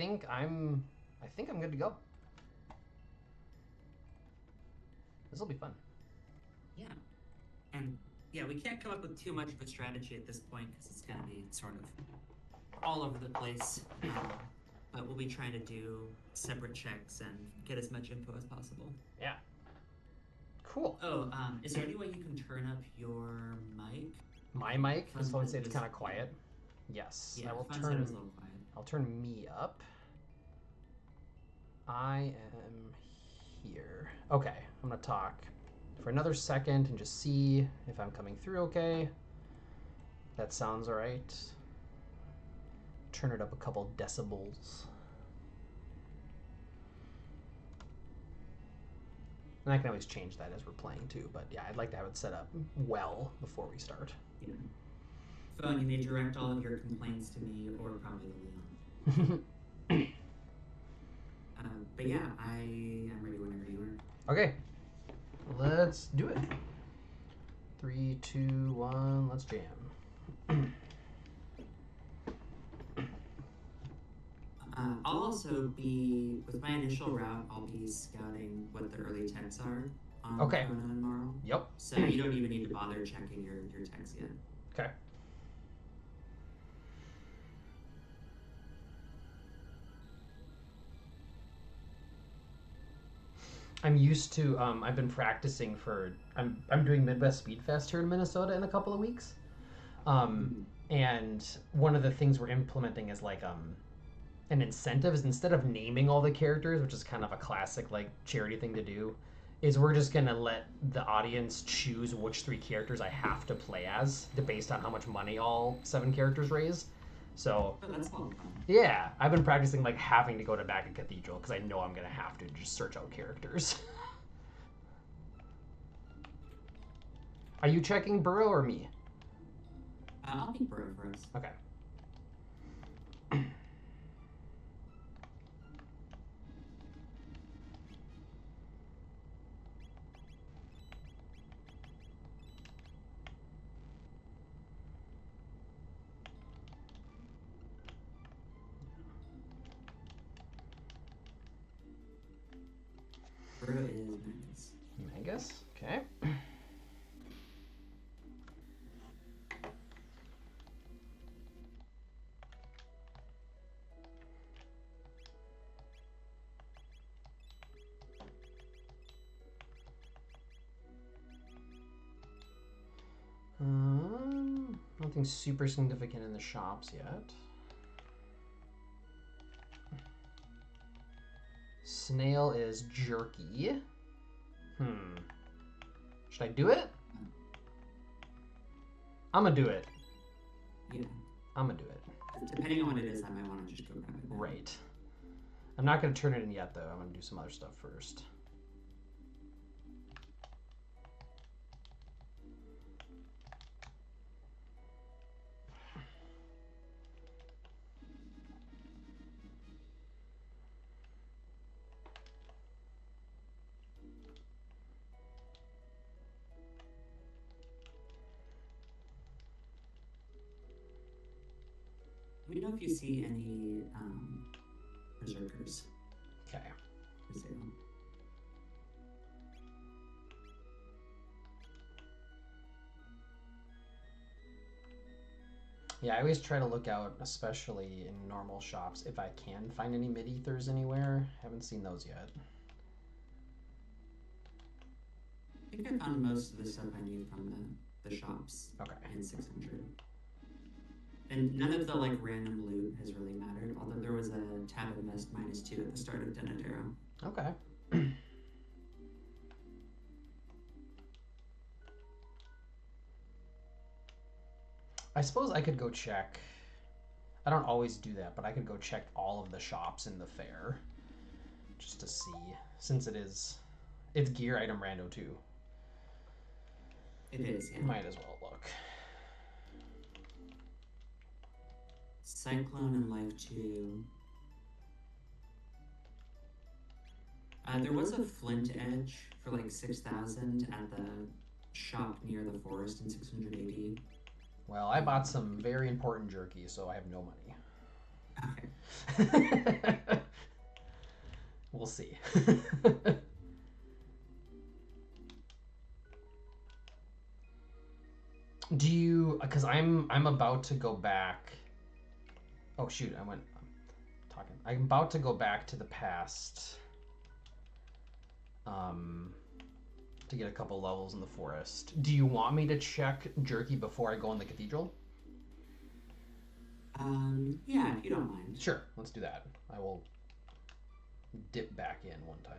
think I'm good to go. This will be fun. Yeah. And yeah, we can't come up with too much of a strategy at this point because it's going to be sort of all over the place. But we'll be trying to do separate checks and get as much info as possible. Yeah. Cool. Oh, is there any way you can turn up your mic? My mic? So I would say it's kind of quiet. Yes. Yeah, I will Fun turn. said it was a little quiet. I'll turn me up. I am here. Okay, I'm gonna talk for another second and just see if I'm coming through okay. That sounds all right. Turn it up a couple decibels. And I can always change that as we're playing too, but yeah, I'd like to have it set up well before we start. Yeah. Phone, you may direct all of your complaints to me or probably Leon. But yeah, I am ready whenever you are. Okay, let's do it. 3, 2, 1, let's jam. I'll also be, with my initial route, I'll be scouting what the early techs are on Okay. Chrono and Marl. Yep. So you don't even need to bother checking your techs yet. Okay. I'm used to. I've been practicing for. I'm doing Midwest Speed Fest here in Minnesota in a couple of weeks, and one of the things we're implementing is like an incentive is instead of naming all the characters, which is kind of a classic like charity thing to do, is we're just gonna let the audience choose which 3 characters I have to play as, based on how much money all 7 characters raise. So that's all fun. Yeah, I've been practicing like having to go to Back in Cathedral because I know I'm gonna have to just search out characters. Are you checking Burrow or me? I'll be Burrow first. Okay. Burrow is Mangus. Mangus? Okay. Nothing super significant in the shops yet. Snail is jerky. Should I do it? I'm gonna do it. Yeah. I'm gonna do it. Depending on what it is, I might want to just go grab it. Right. I'm not gonna turn it in yet, though. I'm gonna do some other stuff first. Let me know if you see any berserkers. Okay. Yeah, I always try to look out, especially in normal shops, if I can find any mid-ethers anywhere. Haven't seen those yet. I think I found most of the stuff I need from the shops. Okay. In 600. And none of the like random loot has really mattered, although there was a tab invest -2 at the start of Denadero. Okay. I suppose I could go check. I don't always do that, but I could go check all of the shops in the fair just to see, since it's gear item rando too. It is, yeah. Might as well look. Cyclone and Life 2. There was a flint edge for like 6,000 at the shop near the forest in 680. Well, I bought some very important jerky, so I have no money. Okay. see. Do you? Because I'm about to go back. Oh shoot! I'm talking. I'm about to go back to the past. To get a couple levels in the forest. Do you want me to check Jerky before I go in the cathedral? Yeah, if you don't mind. Sure, let's do that. I will dip back in one time.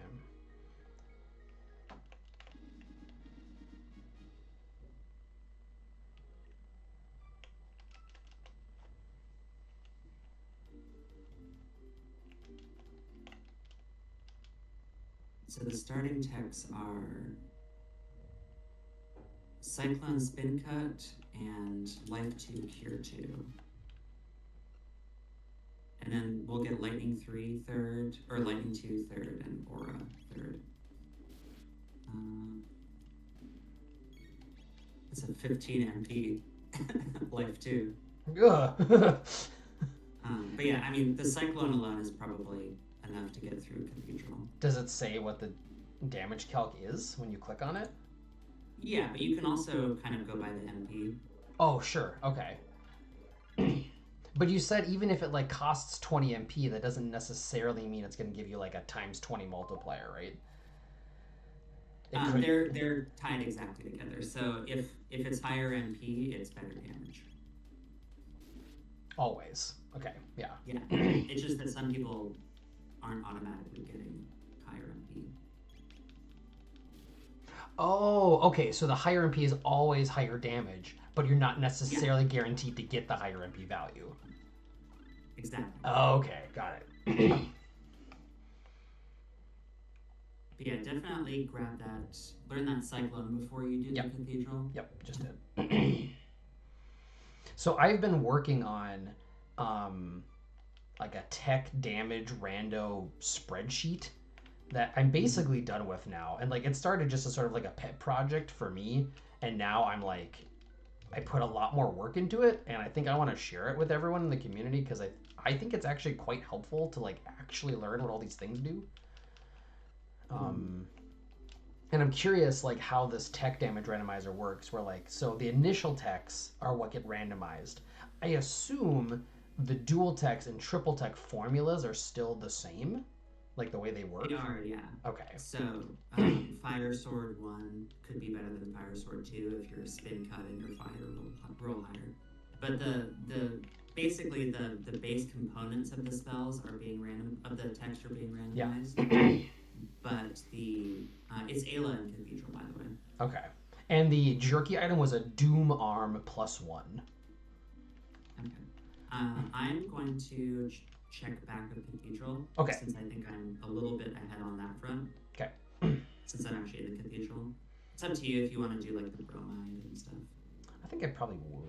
So the starting techs are Cyclone Spin Cut and Life 2 Cure 2. And then we'll get Lightning 3 third, or Lightning 2 third, and Aura third. It's a 15 MP Life 2. But yeah, I mean, the Cyclone alone is probably enough to get through Cathedral. Does it say what the damage calc is when you click on it? Yeah, but you can also kind of go by the MP. Oh, sure. Okay. But you said even if it like costs 20 MP, that doesn't necessarily mean it's going to give you like a times 20 multiplier, right? They're tied exactly together. So if it's higher MP, it's better damage. Always. Okay. Yeah. Yeah. It's just that some people aren't automatically getting higher MP. Oh, okay. So the higher MP is always higher damage, but you're not necessarily guaranteed to get the higher MP value. Exactly. Oh, okay. Got it. But yeah, definitely grab that, learn that Cyclone before you do the Cathedral. Yep, just did. So I've been working on like a Tech Damage Rando spreadsheet that I'm basically done with now. And like it started just as sort of like a pet project for me, and now I'm like I put a lot more work into it, and I think I want to share it with everyone in the community because I think it's actually quite helpful to like actually learn what all these things do. And I'm curious like how this tech damage randomizer works, where like so the initial techs are what get randomized. I assume the dual techs and triple tech formulas are still the same, like the way they work. They are, yeah. Okay. So Fire Sword 1 could be better than Fire Sword 2 if you're spin cut and your fire roll higher. But the basically the base components of the spells are being the text are being randomized. Yeah. But it's Ayla and Cathedral, by the way. Okay. And the jerky item was a Doom Arm +1. Okay. I'm going to check back with Cathedral. Okay. Since I think I'm a little bit ahead on that front. Okay. Since I'm actually in the Cathedral. It's up to you if you want to do like the bromide and stuff. I think I probably will.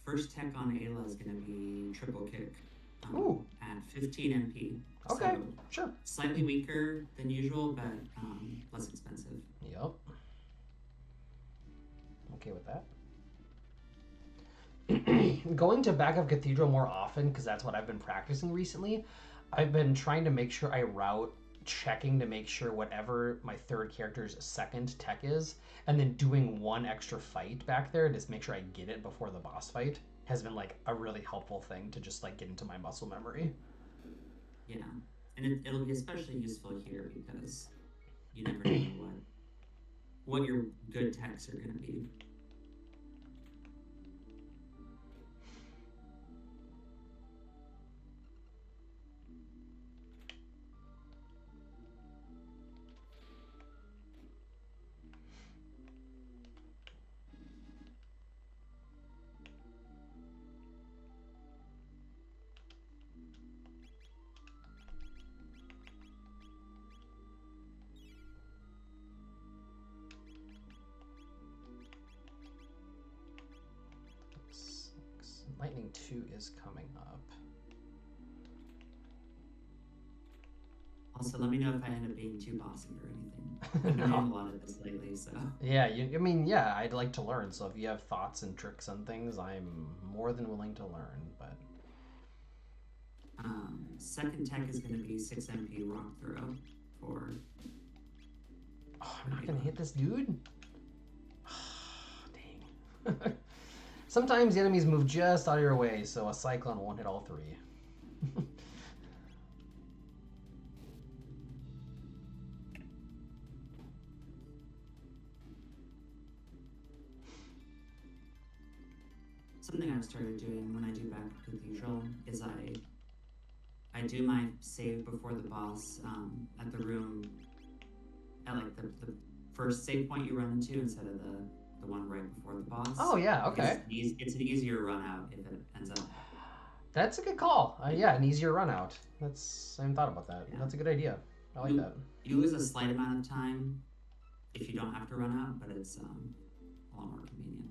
First tech on Ayla is going to be triple kick at 15 MP. Okay, so sure. Slightly weaker than usual, but less expensive. Yep. Okay with that. Going to Back of Cathedral more often, because that's what I've been practicing recently, I've been trying to make sure I route checking to make sure whatever my third character's second tech is, and then doing one extra fight back there to make sure I get it before the boss fight has been like a really helpful thing to just like get into my muscle memory. Yeah, and it'll be especially useful here because you never know what your good techs are going to be. is coming up. Also, let me know if I end up being too bossy or anything. I've been doing a lot of this lately, so. Yeah, yeah, I'd like to learn. So if you have thoughts and tricks on things, I'm more than willing to learn. But second tech is going to be 6 MP rock throw for. oh, I'm not gonna hit this dude. Dang. Sometimes the enemies move just out of your way, so a cyclone won't hit all three. Something I've started doing when I do back at Cathedral is I do my save before the boss at the room at like the first save point you run into instead of the one right before the boss. Oh yeah, okay. It's an easier run out if it ends up. That's a good call. Yeah, an easier run out. I hadn't thought about that. Yeah. That's a good idea. I like that. You lose a slight amount of time if you don't have to run out, but it's a lot more convenient.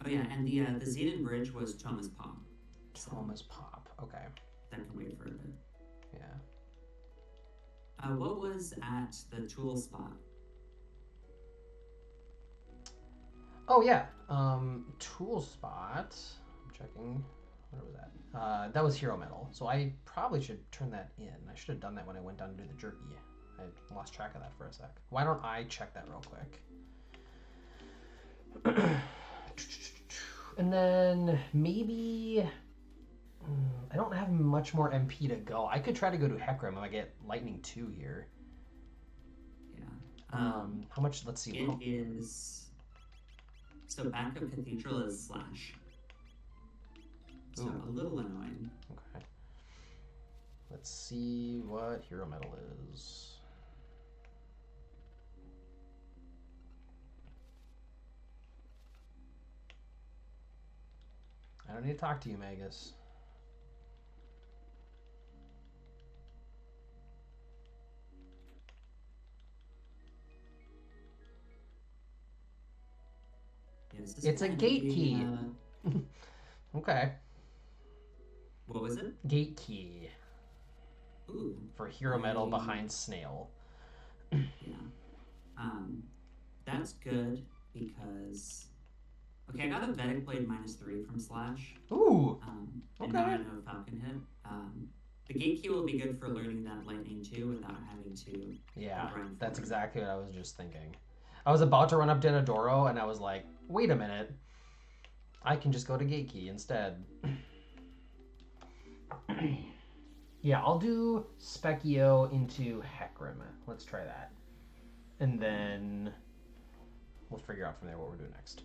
Oh yeah, and the Xenon Bridge was Thomas Pop. Thomas Pop, okay. That can wait for a bit. Yeah. What was at the tool spot? Oh yeah, tool spot. I'm checking. What was that? That was hero metal. So I probably should turn that in. I should have done that when I went down to do the jerky. I lost track of that for a sec. Why don't I check that real quick? And then maybe I don't have much more MP to go. I could try to go to Hecarim if I get Lightning 2 here. Yeah. How much? Let's see. It is. So backup Cathedral is slash. So Ooh. a little annoying. Okay. Let's see what hero metal is. I don't need to talk to you, Magus. It's a gate key. Okay. What was it? Gate key. Ooh. For hero metal behind Snail. Yeah. That's good because. Okay, I got a Vedic Blade -3 from Slash. Ooh. And now I know Falcon hit. The gate key will be good for learning that Lightning 2 without having to. Yeah, that's exactly what I was just thinking. I was about to run up Denadoro, and I was like, wait a minute. I can just go to gate key instead. Yeah, I'll do Specchio into Hecarim. Let's try that. And then we'll figure out from there what we're doing next.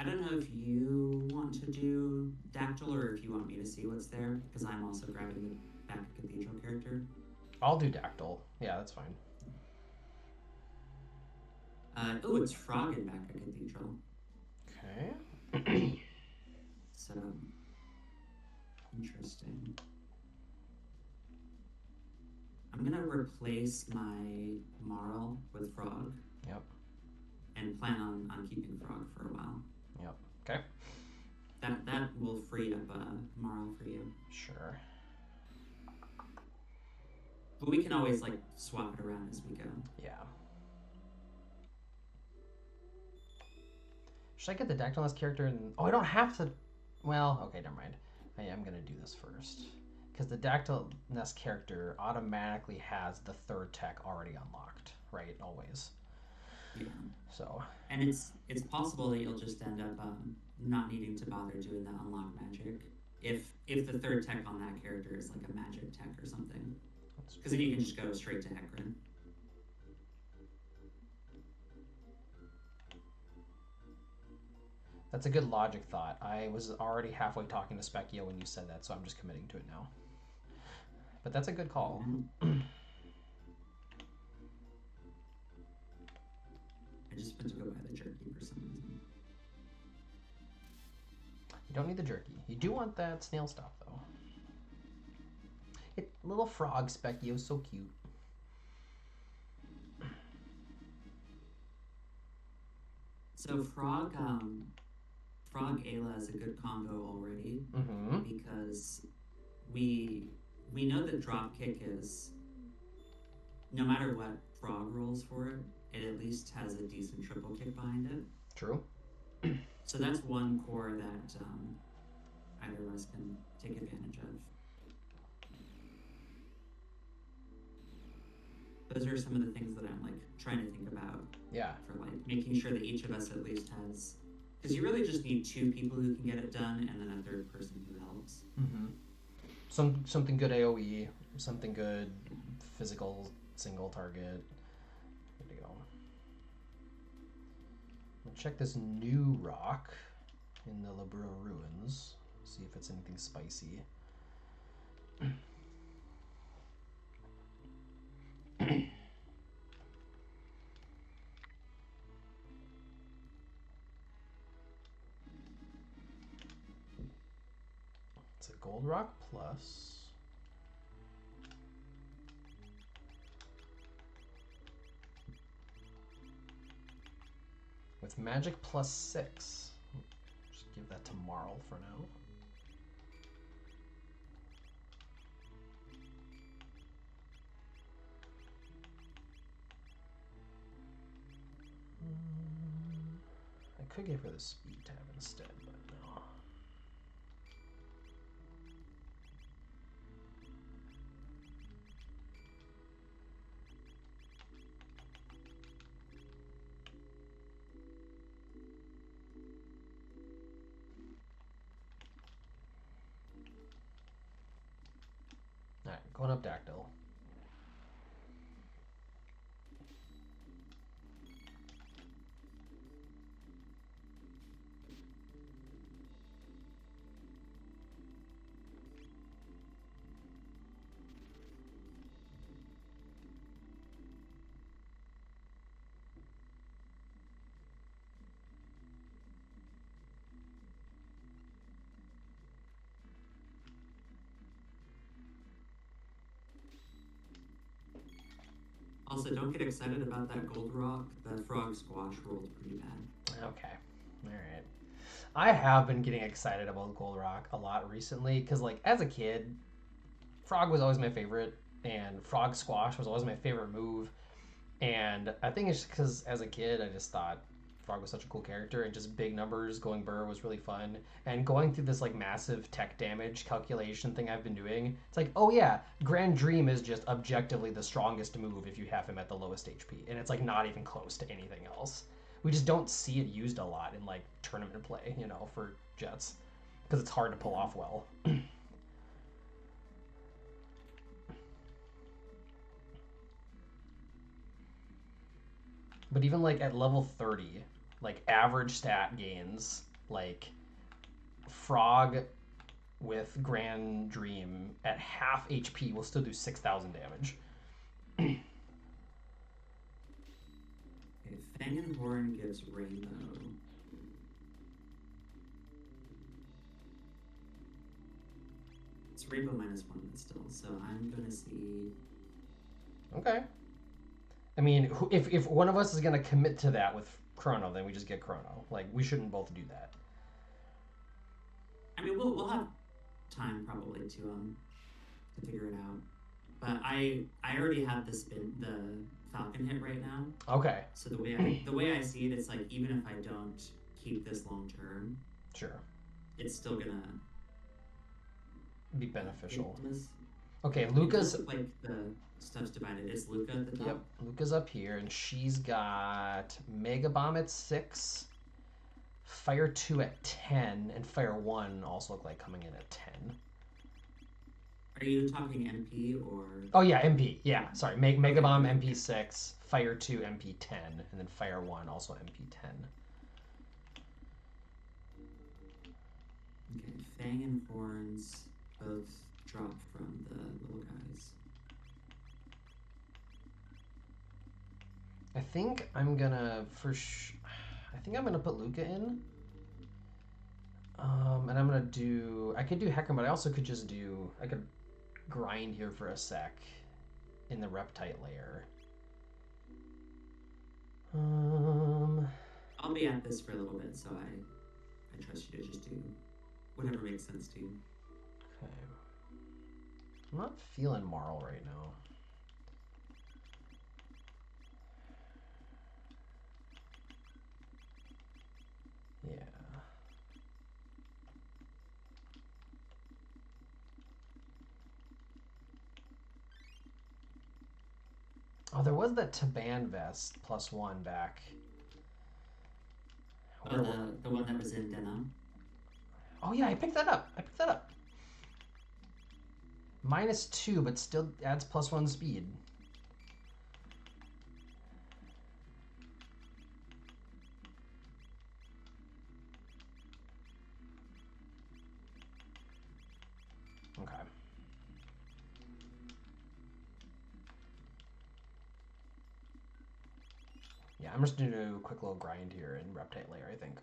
I don't know if you want to do Dactyl or if you want me to see what's there, because I'm also grabbing the back Cathedral character. I'll do Dactyl. Yeah, that's fine. Oh, it's Frog in back Cathedral. Okay. So, interesting. I'm going to replace my Marl with Frog. Yep. And plan on keeping Frog for a while. Yep. Okay. That will free up Marl for you. Sure. But we can always like swap it around as we go. Yeah. Should I get the Dactylus character in... Oh, I don't have to... Well, okay, never mind. I am going to do this first. Because the Dactylus character automatically has the third tech already unlocked, right? Always. Yeah. So. And it's possible that you'll just end up not needing to bother doing that unlock magic if the third tech on that character is like a magic tech or something. Because then you can just go straight to Hecarim. That's a good logic thought. I was already halfway talking to Specchio when you said that, so I'm just committing to it now. But that's a good call. I just went to go buy the jerky for some reason. You don't need the jerky. You do want that snail stuff, though. Little frog Speckio, so cute. So Frog Ayla is a good combo already Mm-hmm. because we we know that Dropkick is no matter what Frog rolls for it, it at least has a decent triple kick behind it. True. So that's one core that either of us can take advantage of. Those are some of the things that I'm like trying to think about Yeah. for like making sure that each of us at least has, because you really just need two people who can get it done and then a third person who helps. Mm-hmm. Something good AOE, something good physical single target. There we go. I'll check this new rock in the Labura Ruins. See if it's anything spicy. It's a gold rock plus. With magic plus 6. Just give that to Marl for now. I could give her the speed tab instead, but no. Alright, going up Dactyl. Also, don't get excited about that gold rock. The frog squash rolled pretty bad. Okay. Alright. I have been getting excited about Gold Rock a lot recently because, like, as a kid, Frog was always my favorite, and Frog Squash was always my favorite move. And I think it's because as a kid, I just thought Frog was such a cool character, and just big numbers going burr was really fun. And going through this like massive tech damage calculation thing I've been doing, it's like, oh yeah, Grand Dream is just objectively the strongest move if you have him at the lowest HP, and it's like not even close to anything else. We just don't see it used a lot in like tournament play, for Jets, because it's hard to pull off well. But even like at level 30, like average stat gains, like Frog with Grand Dream at half HP will still do 6,000 damage. Okay, Fang and Horn gives Rainbow. It's Rainbow -1 still, so I'm gonna see. Okay. I mean, if one of us is gonna commit to that with Chrono, then we just get Chrono. Like, we shouldn't both do that. I mean, we'll have time probably to figure it out. But I already have the Falcon hit right now. Okay. So the way I see it, it's like even if I don't keep this long term, Sure. it's still gonna Be beneficial. It does, Okay, it Luca's. does look like the stuff's divided. Is Luca at the top? Yep, Luca's up here, and she's got Mega Bomb at 6, Fire 2 at 10, and Fire 1 also look like coming in at 10. Are you talking MP or? Oh yeah, MP. Yeah, sorry. Mega Bomb MP 6, Fire 2 MP 10, and then Fire 1 also MP 10. Okay, Fang and Horns both drop from the little guys. I think I'm gonna put Luca in. And I'm gonna do. I could do Hecarim, but I also could just do. I could grind here for a sec in the reptite layer. I'll be at this for a little bit, so I trust you to just do whatever makes sense to you. Okay. I'm not feeling Marl right now. Yeah. Oh, there was that Taban vest +1 back. Oh, the one that was in denim? Oh yeah, I picked that up. -2, but still adds +1 speed. Okay. Yeah, I'm just gonna do a quick little grind here in reptite layer, I think.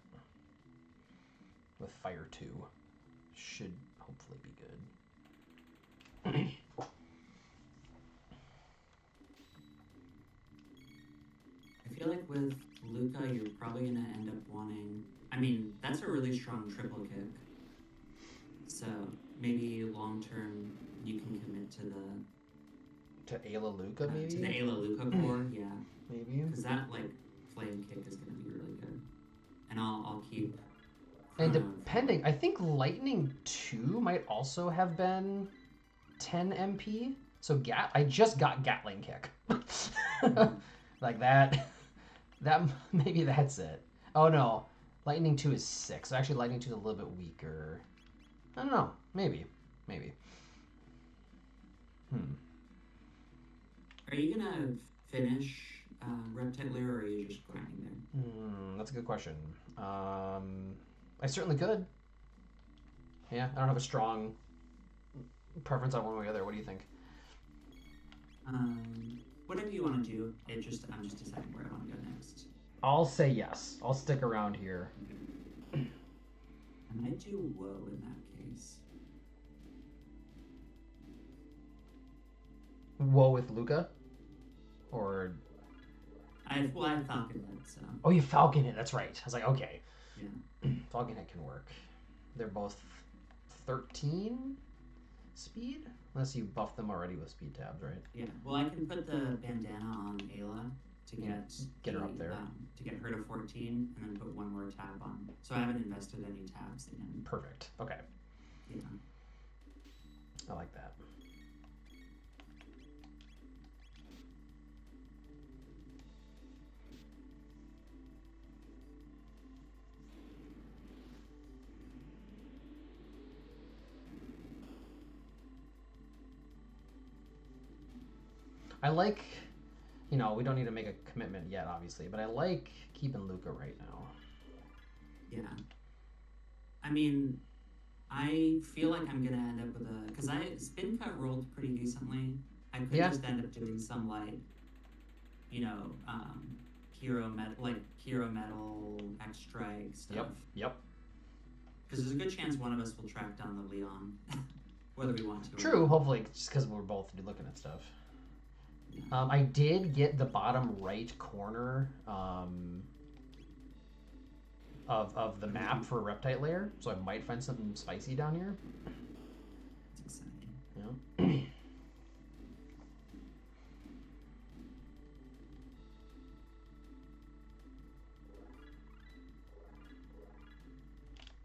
With fire 2. Should hopefully be good. I feel like with Luca, you're probably gonna end up wanting. I mean, that's a really strong triple kick. So maybe long term you can commit to To Ayla Luca, maybe? to the Ayla Luca core, yeah. Maybe. Because that like flame kick is gonna be really good. And I'll keep. And depending, I think Lightning 2 might also have been 10 MP. So I just got Gatling Kick. Like that. Maybe that's it. Oh no, Lightning 2 is 6. So actually, Lightning 2 is a little bit weaker. I don't know. Maybe. Are you gonna finish Reptile Layer, or are you just grinding there? That's a good question. I certainly could. Yeah, I don't have a strong preference on one way or the other. What do you think? Whatever you want to do. I'm just deciding where I want to go next. I'll say yes. I'll stick around here. I might do Woe in that case. Woe with Luca? Or... I have Falcon Head, so... Oh, you Falcon Head. That's right. I was like, okay. Yeah. Falcon Head can work. They're both 13 speed? Unless you buff them already with speed tabs, right? Yeah. Well, I can put the bandana on Ayla to get her up there. To get her to 14, and then put one more tab on. So I haven't invested any tabs in. Perfect. Okay. Yeah. I like that. I like, we don't need to make a commitment yet, obviously, but I like keeping Luca right now. Yeah. I mean, I feel like I'm gonna end up with because spin cut rolled pretty decently. I could just end up doing some hero metal X strike stuff. Yep. Because there's a good chance one of us will track down the Leon, whether we want to. True. Hopefully, just because we're both looking at stuff. I did get the bottom right corner of the map for Reptite Layer, so I might find something spicy down here. That's exciting. Yeah.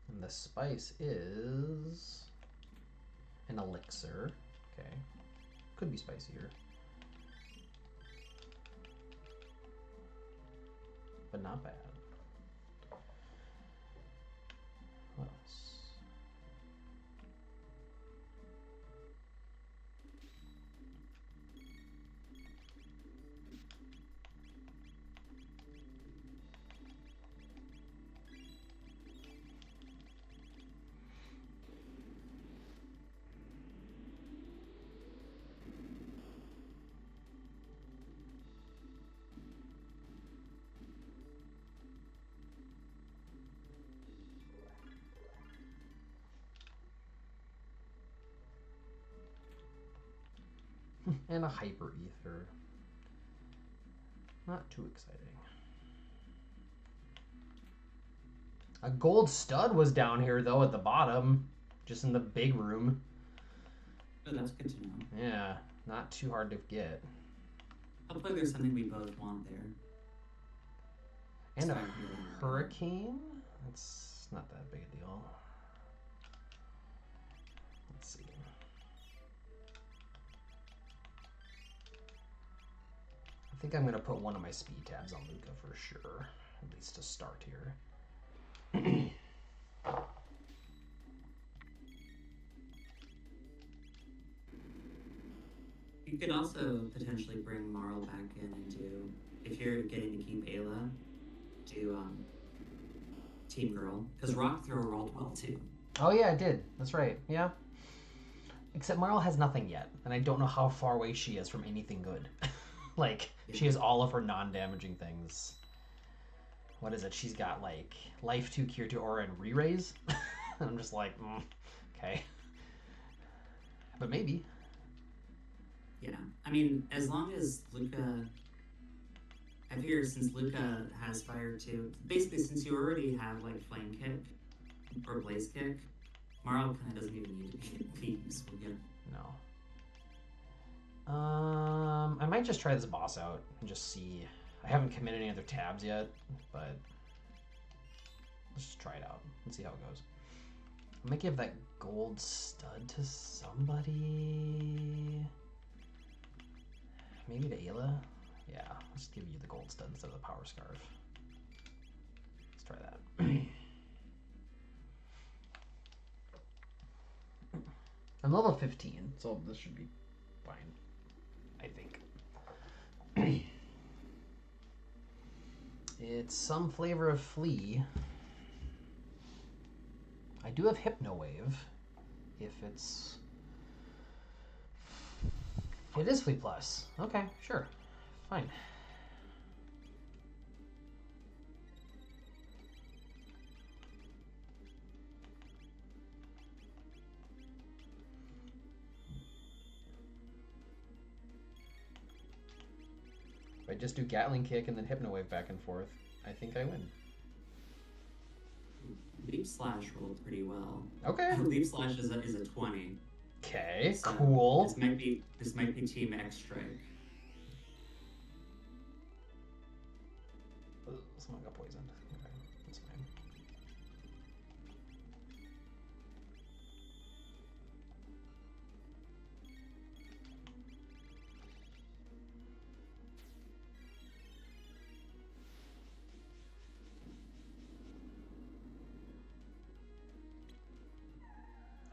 And the spice is an elixir. Okay. Could be spicier. But not bad. What else? And a Hyper Ether. Not too exciting. A gold stud was down here, though, at the bottom. Just in the big room. Oh, that's good to know. Yeah, not too hard to get. Hopefully there's something we both want there. And a hurricane? That's not that big a deal. Let's see. I think I'm going to put one of my speed tabs on Luca for sure. At least to start here. You could also potentially bring Marl back in and do, if you're getting to keep Ayla, do Team Girl. Because Rock Throw rolled well too. Oh yeah, I did. That's right. Yeah. Except Marl has nothing yet, and I don't know how far away she is from anything good. Like, she has all of her non-damaging things. What is it? She's got, like, Life 2, Cure 2, Aura, and Re-Raise. I'm just like, okay. But maybe. Yeah. I mean, as long as Luca... I figure since Luca has Fire 2, basically since you already have, like, Flame Kick or Blaze Kick, Marl kind of doesn't even need to be useful yet. No. I might just try this boss out and just see. I haven't committed any other tabs yet, but let's just try it out and see how it goes. I might give that gold stud to somebody. Maybe to Ayla? Yeah, let's give you the gold stud instead of the power scarf. Let's try that. I'm level 15, so this should be fine, I think. It's some flavor of Flea. I do have Hypno Wave. If it's... It is Flea Plus. Okay, sure. Fine. If I just do Gatling Kick and then Hypno Wave back and forth, I think I win. Leap Slash rolled pretty well. Okay. Leap Slash is a 20. Okay, So cool. This might be Team X Strike. Someone got poisoned. Okay, that's fine.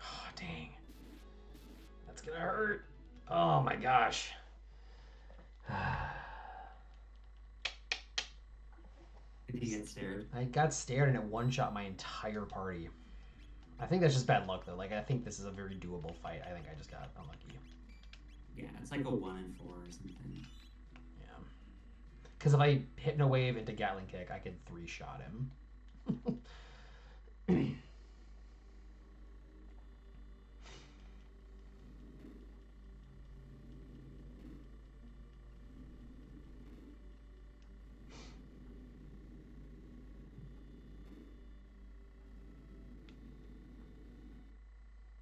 Oh, dang. That's gonna hurt. Oh my gosh. Did you get stared? I got stared and it one-shot my entire party. I think that's just bad luck, though. Like, I think this is a very doable fight. I think I just got unlucky. Yeah, it's like a 1 in 4 or something. Yeah. Because if I Hypno Wave into Gatling Kick, I could 3-shot him.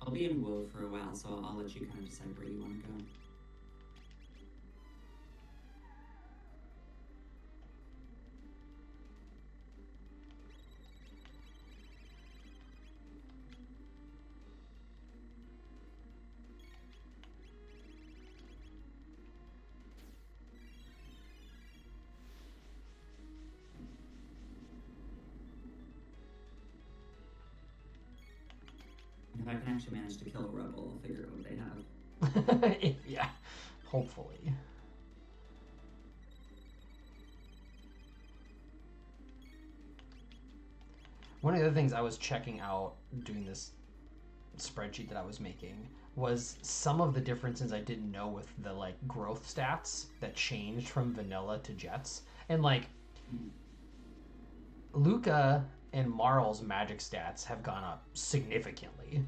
I'll be in WoW for a while, so I'll let you kind of decide where you want to go. If I can actually manage to kill a rebel, I'll figure out what they have. Yeah, hopefully. One of the other things I was checking out doing this spreadsheet that I was making was some of the differences I didn't know with the like growth stats that changed from vanilla to Jets. And like Luca and Marl's magic stats have gone up significantly.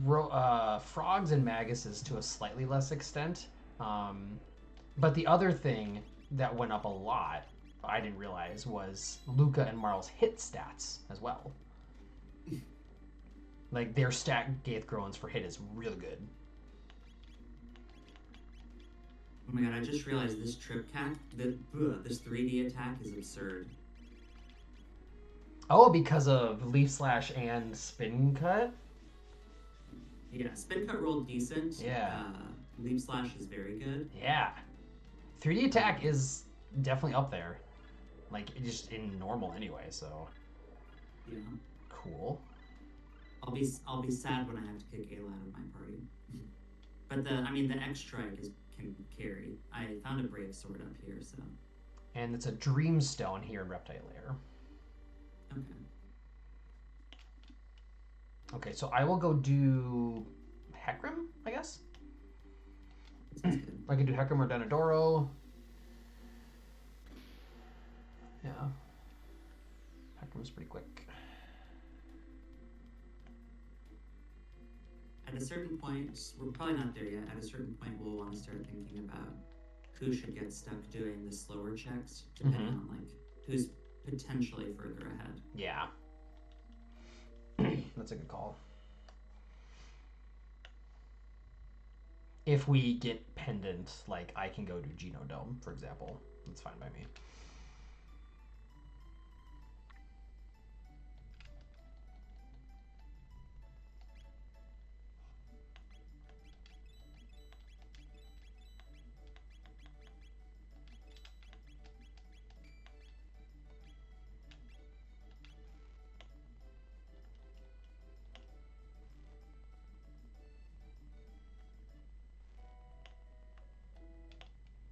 Frogs and Maguses to a slightly less extent. But the other thing that went up a lot, I didn't realize, was Luca and Marl's hit stats as well. Like, their stat Gaith Groans for hit is really good. Oh my god, I just realized this trip cac, this 3D attack is absurd. Oh, because of Leaf Slash and Spin Cut? Yeah, Spin Cut rolled decent. Yeah. Leaf Slash is very good. Yeah. 3D attack is definitely up there. Like, just in normal anyway, so. Yeah. Cool. I'll be sad when I have to kick Ayla out of my party. But the X strike can carry. I found a Brave Sword up here, so. And it's a Dreamstone here in Reptile Lair. Okay. Okay, so I will go do Hecarim, I guess. Sounds good. I could do Hecarim or Denadoro. Yeah. Hecarim's pretty quick. At a certain point, we're probably not there yet. At a certain point, we'll want to start thinking about who should get stuck doing the slower checks, depending on like who's potentially further ahead. Yeah. That's a good call. If we get Pendant, like, I can go to Genodome, for example. That's fine by me.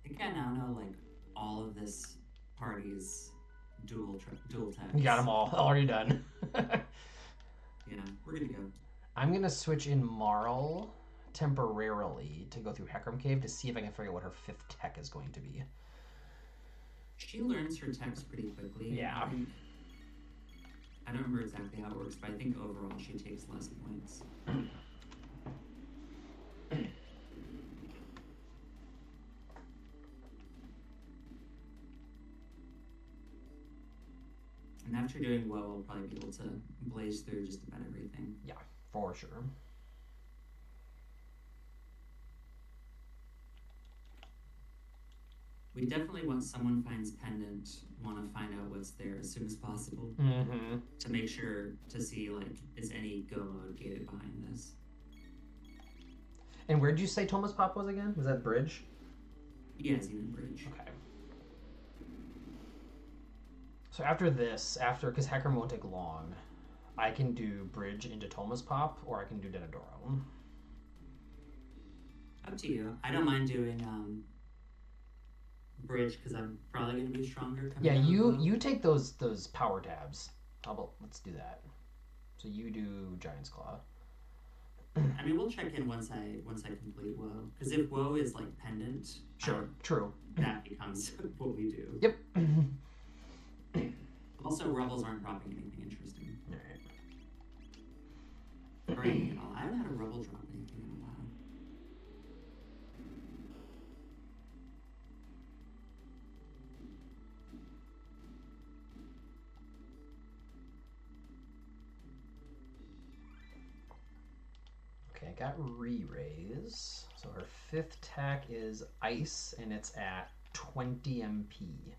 I think I now know like all of this party's dual tech. We got them all. Already done. Yeah, we're gonna go. I'm going to switch in Marl temporarily to go through Hecarim Cave to see if I can figure out what her 5th tech is going to be. She learns her techs pretty quickly. Yeah. I don't remember exactly how it works, but I think overall she takes less points. And after doing well, we'll probably be able to blaze through just about everything. Yeah, for sure. We definitely, once someone finds Pendant, want to find out what's there as soon as possible. Mm-hmm. To make sure to see, like, is any go mode gated behind this? And where did you say Thomas Pop was again? Was that Bridge? Yeah, Xenon Bridge. Okay. So after this, because Hecarim won't take long, I can do Bridge into Thomas Pop, or I can do Denadoro. Up to you. I don't mind doing Bridge because I'm probably going to be stronger. Yeah, you take those power tabs. How about let's do that. So you do Giant's Claw. I mean, we'll check in once I complete Woe, because if Woe is like Pendant, Sure, true. that becomes what we do. Yep. Also, Rebels aren't dropping anything interesting. All Or anything at all. I haven't had a Rebel drop anything in a while. Okay, I got re-raise. So her 5th tech is Ice, and it's at 20 MP.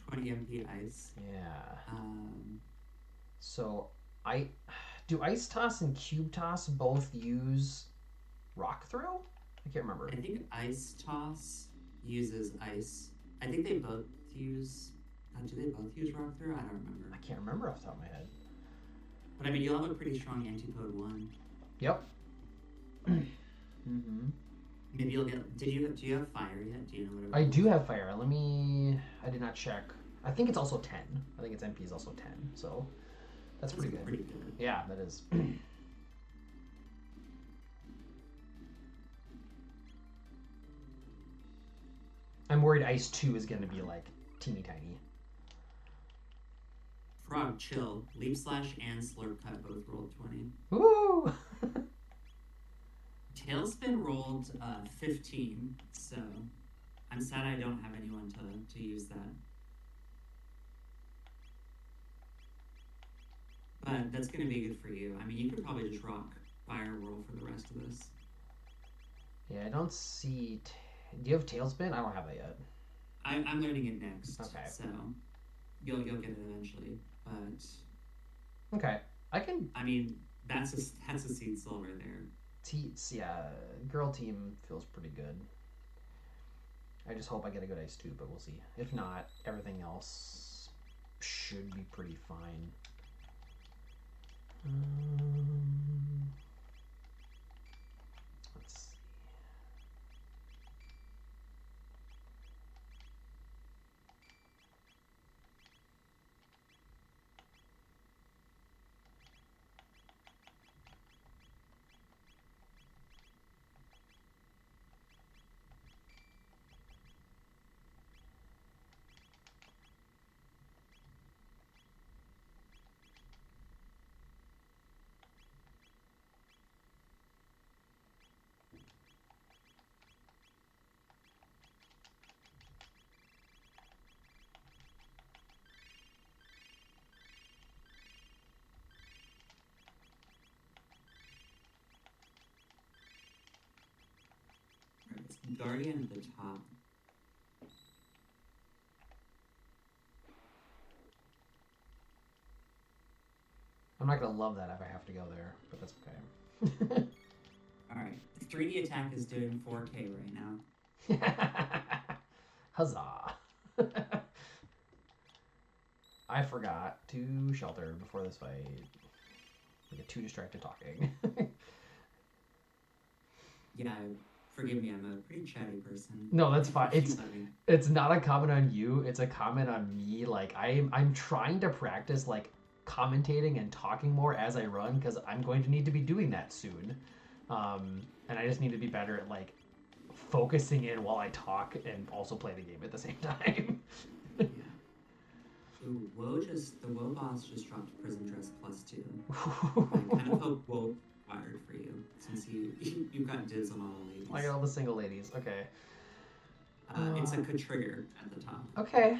20 MP ice. Yeah. So do Ice Toss and Cube Toss both use Rock Throw? I can't remember. I think Ice Toss uses ice. I think they both use. Do they both use Rock Throw? I don't remember. I can't remember off the top of my head. But I mean, you'll have a pretty strong Antipode 1. Yep. Mm-hmm. Maybe you'll get. Do you have fire yet? Do you know what? I do have fire. I did not check. I think it's also 10. I think its MP is also 10. So that's pretty good. Pretty good. Yeah, that is. I'm worried Ice 2 is going to be like teeny tiny. Frog, chill. Leap Slash and Slurp Cut both rolled 20. Woo! Tailspin rolled 15, so I'm sad I don't have anyone to use that. But that's going to be good for you. I mean, you could probably just rock Fire Whirl for the rest of this. Yeah, I don't see. Do you have Tailspin? I don't have that yet. I'm learning it next. Okay. So you'll get it eventually. But Okay, I can. I mean, that's a seed silver there. Yeah, girl team feels pretty good. I just hope I get a good ice too, but we'll see. If not, everything else should be pretty fine. Let's see. Right, it's Guardian at the top. I'm not gonna love that if I have to go there, but that's okay. All right, the 3D attack is doing 4K right now. Huzzah! I forgot to shelter before this fight. I get too distracted talking. Yeah, forgive me, I'm a pretty chatty person. No, that's fine. It's not a comment on you. It's a comment on me. Like I'm trying to practice like commentating and talking more as I run because I'm going to need to be doing that soon. And I just need to be better at like focusing in while I talk and also play the game at the same time. Yeah. Ooh, the Woe boss just dropped Prison Dress +2. I kind of hope Woe fired for you since you've got dibs on all the ladies. I got all the single ladies. Okay. It's a good trigger at the top. Okay.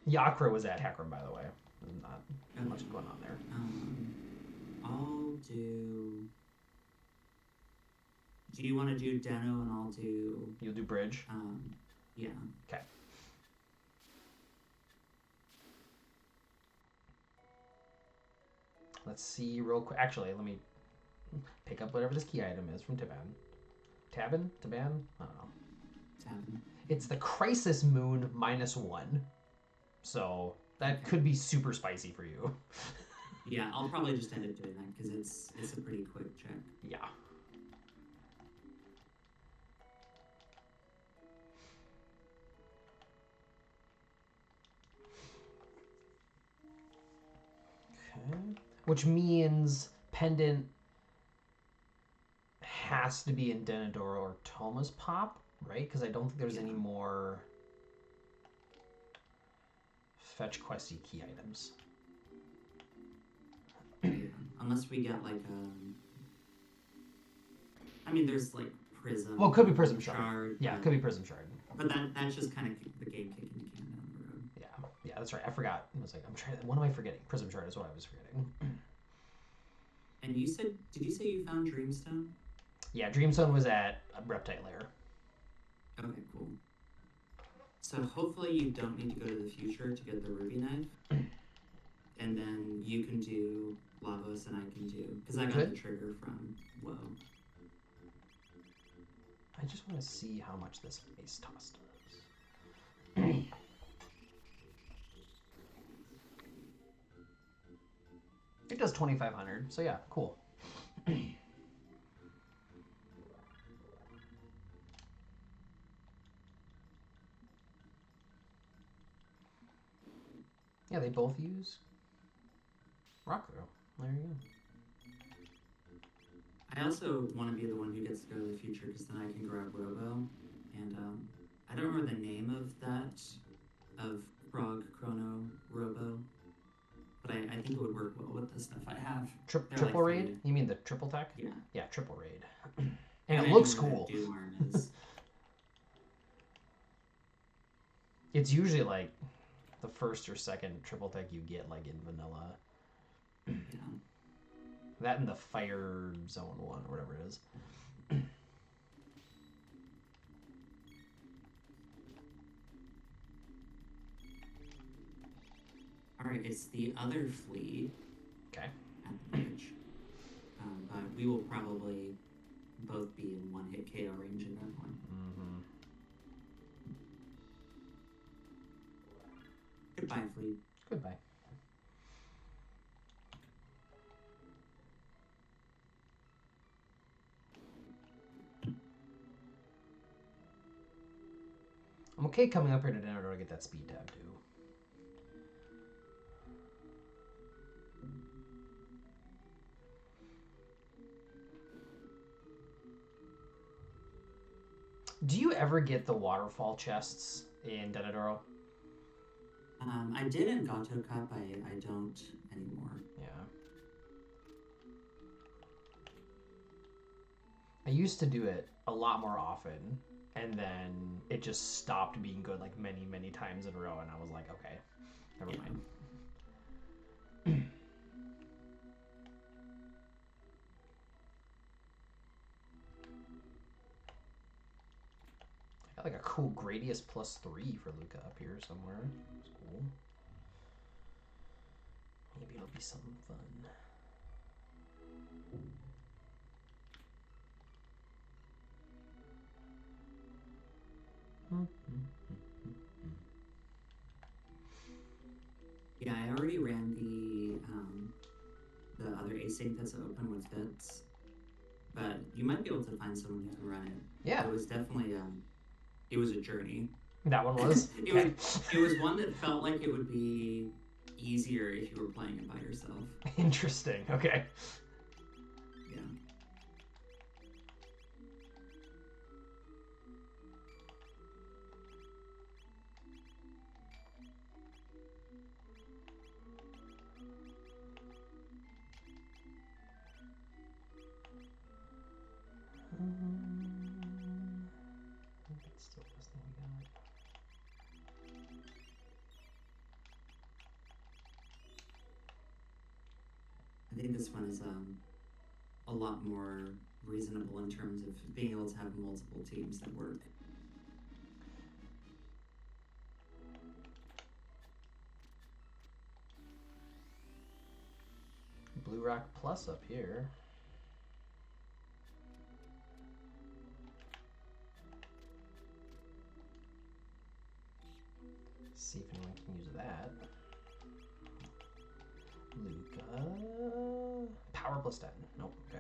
Yakra was at Heckram, by the way. Not much going on there. I'll do. Do you want to do Deno and I'll do? You'll do bridge. Yeah. Okay. Let's see real quick. Actually, let me pick up whatever this key item is from Taban. Taban? Taban? I don't know. Taban. It's the Crisis Moon -1. So that could be super spicy for you. Yeah, I'll probably just end up doing that because it's a pretty quick check. Yeah. Okay. Which means Pendant has to be in Denadora or Toma's Pop, right? Because I don't think there's any more fetch questy key items. Yeah. Unless we get like I mean, there's like Prism. Well, it could be Prism Shard. Yeah, it could be Prism Shard. But that's just kind of the game kicking the can down the road. Yeah, that's right. I forgot. I was like, I'm trying. What am I forgetting? Prism Shard is what I was forgetting. And you said, did you say you found Dreamstone? Yeah, Dreamstone was at Reptite Lair. Okay, cool. So hopefully you don't need to go to the future to get the Ruby Knife. And then you can do Lavos and I can do... Because I got the trigger from Woe. I just want to see how much this Ice Toss does. It does 2,500, so yeah, cool. Yeah, they both use Rock Throw. There you go. I also want to be the one who gets to go to the future because then I can grab Robo. And I don't remember the name of that, of Frog, Chrono, Robo. But I think it would work well with the stuff I have. have. They're Triple like raid? three. You mean the triple tech? Yeah. Yeah, triple raid. And And it I looks know where cool. their Doom arm is. It's usually like the first or second triple tech you get like in vanilla. Yeah. That and the fire zone one or whatever it is. Alright, it's the other fleet Okay. at the bridge. But we will probably both be in one hit KO range at that point. Mm-hmm. Goodbye, fleet. Goodbye. I'm okay coming up here to dinner to get that speed tab too. Do you ever get the waterfall chests in Denadoro? I did in Gato Cup, I don't anymore. Yeah. I used to do it a lot more often, and then it just stopped being good like many, many times in a row, and I was like, okay, never mind. I got like a cool Gradius +3 for Luca up here somewhere. It's cool. Maybe it'll be something fun. Yeah, I already ran the other async that's open with Fits, but you might be able to find someone who can run it. Yeah. It was definitely it was a journey. That one was? It was one that felt like it would be easier if you were playing it by yourself. Interesting. Okay. Yeah. That's still this thing we got. I think this one is a lot more reasonable in terms of being able to have multiple teams that work. Blue Rock Plus up here. See if anyone can use that. Luca. Power +10. Nope. Okay.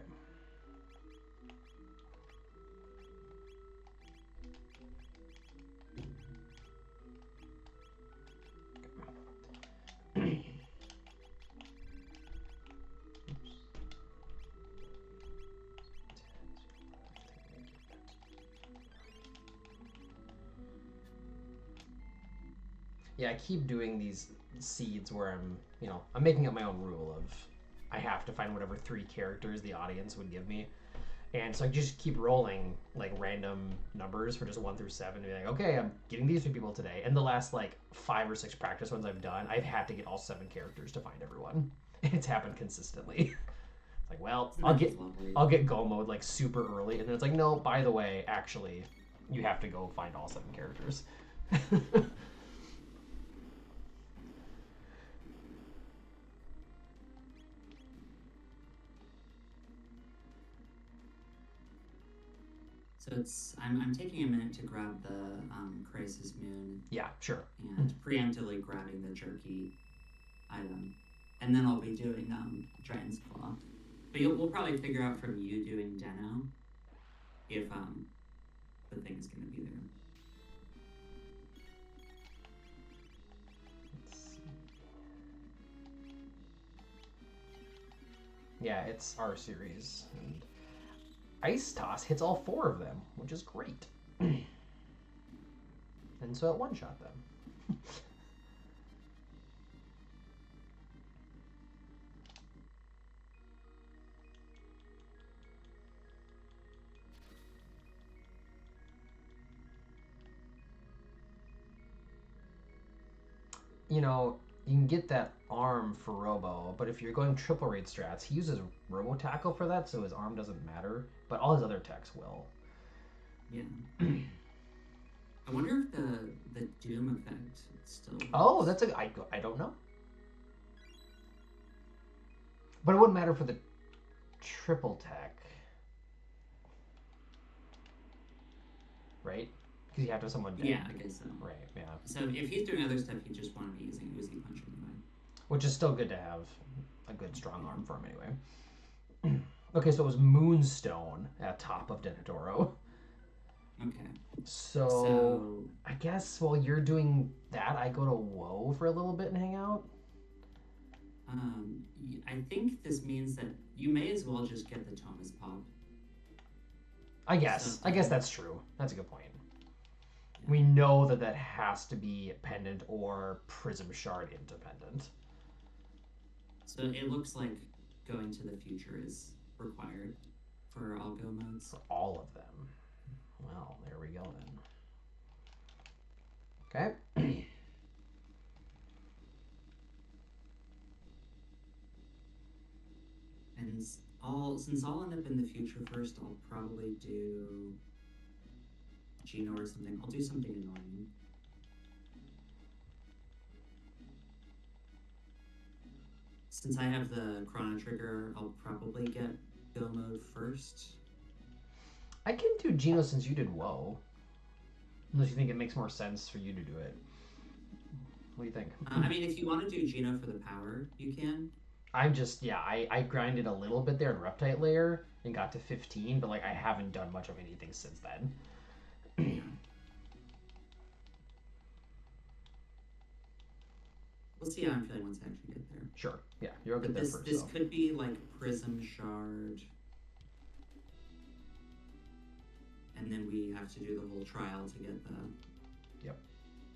Yeah, I keep doing these seeds where I'm making up my own rule of I have to find whatever 3 characters the audience would give me. And so I just keep rolling like random numbers for just 1 through 7 and be like, okay, I'm getting these 3 people today. And the last like 5 or 6 practice ones I've done, I've had to get all 7 characters to find everyone. It's happened consistently. It's like, well, I'll get go mode like super early, and then it's like, no, by the way, actually, you have to go find all 7 characters. So I'm taking a minute to grab the Crisis Moon. Yeah, sure. And preemptively grabbing the jerky item, and then I'll be doing Giant's Claw. But we'll probably figure out from you doing Deno if the thing's gonna be there. Let's see. Yeah, it's our series, and Ice Toss hits all 4 of them, which is great. And so it one-shot them. you know, you can get that arm for Robo, but if you're going triple raid strats, he uses Robo Tackle for that, so his arm doesn't matter, but all his other techs will. Yeah. I wonder if the Doom effect still works. Oh, that's I don't know. But it wouldn't matter for the triple tech. Right? Because you have to have someone dead. Yeah, I guess so. Right, yeah. So if he's doing other stuff, you just want to be using Uzi Punch anyway. Which is still good to have a good strong arm for him anyway. Okay, so it was Moonstone at top of Denadoro. Okay. So I guess while you're doing that, I go to Woe for a little bit and hang out. I think this means that you may as well just get the Thomas Pop. I guess that's true. That's a good point. Yeah. We know that has to be pendant or Prism Shard independent. So it looks like going to the future is required for all go modes. For all of them. Well, there we go then. Okay. And since I'll end up in the future first, I'll probably do Gino or something. I'll do something annoying. Since I have the Chrono trigger, I'll probably get go mode first. I can do Gino since you did Woe. Unless you think it makes more sense for you to do it. What do you think? I mean, if you want to do Gino for the power, you can. I'm just, I grinded a little bit there in Reptite layer and got to 15, but like I haven't done much of anything since then. We'll see how I'm feeling once I actually get there. Sure. Yeah, you'll get there first. This could be like Prism Shard. And then we have to do the whole trial to get the... Yep.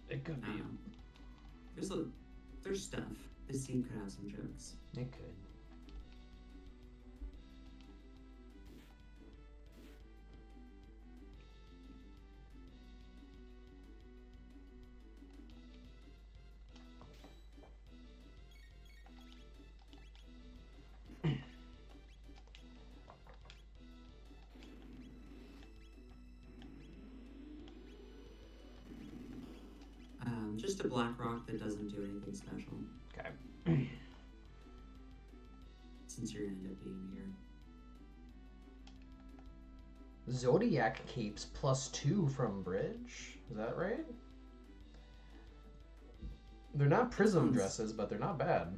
It could be. There's stuff. This scene could have some jokes. It could. Just a black rock that doesn't do anything special. Okay. Since you're gonna end up being here. Zodiac capes +2 from Bridge. Is that right? They're not prism dresses, but they're not bad.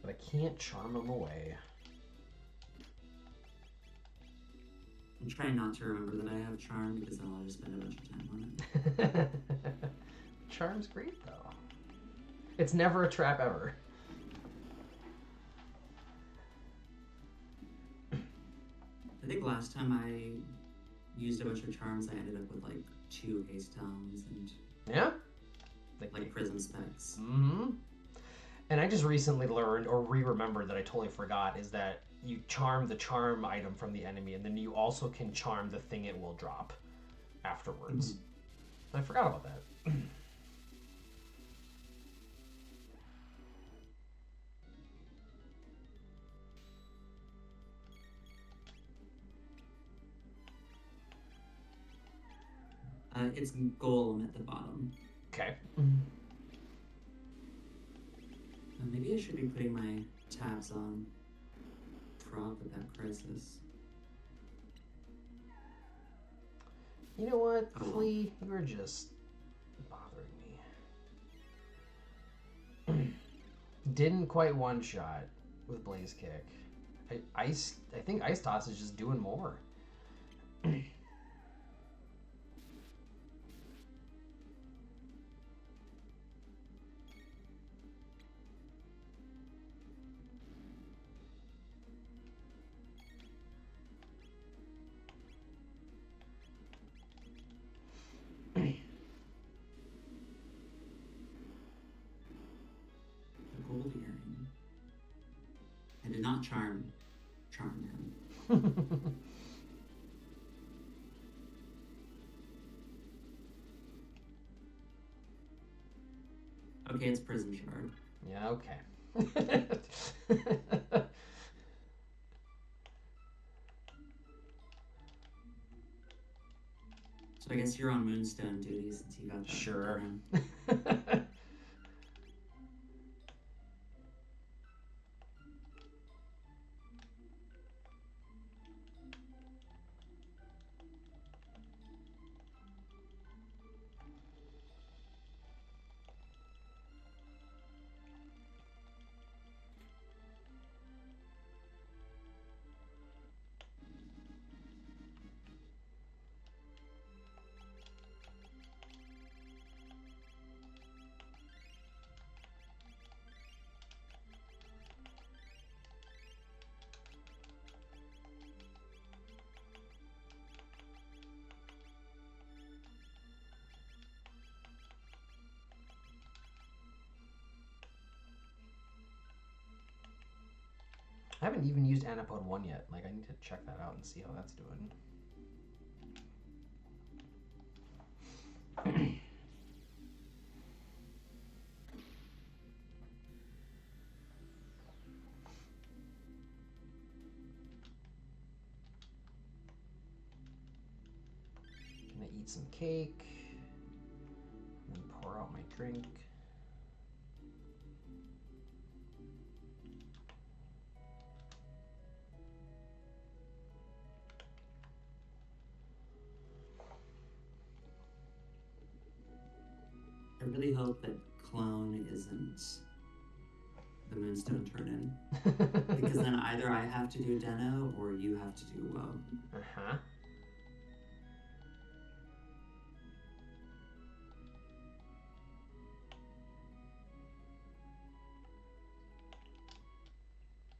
But I can't charm them away. I'm trying not to remember that I have Charm because then I'll just spend a bunch of time on it. Charm's great though. It's never a trap ever. I think last time I used a bunch of Charms, I ended up with like 2 Haste Helms and yeah, like Prism Specs. Mm-hmm. And I just recently learned or re-remembered that I totally forgot is that you charm the charm item from the enemy, and then you also can charm the thing it will drop afterwards. Mm-hmm. I forgot about that. It's Golem at the bottom. Okay. Maybe I should be putting my tabs on Prop with that Crisis. You know what, Flea? You're just bothering me. Didn't quite one-shot with Blaze Kick. I think Ice Toss is just doing more. I did not charm him. Okay, it's Prism Shard. Yeah, okay. So I guess you're on Moonstone duty since you got that. Sure. I haven't even used Anapod 1 yet. Like, I need to check that out and see how that's doing. Gonna eat some cake, and then pour out my drink. I really hope that Clone isn't the Moonstone turn-in. Because then either I have to do Deno or you have to do Woe. Uh-huh.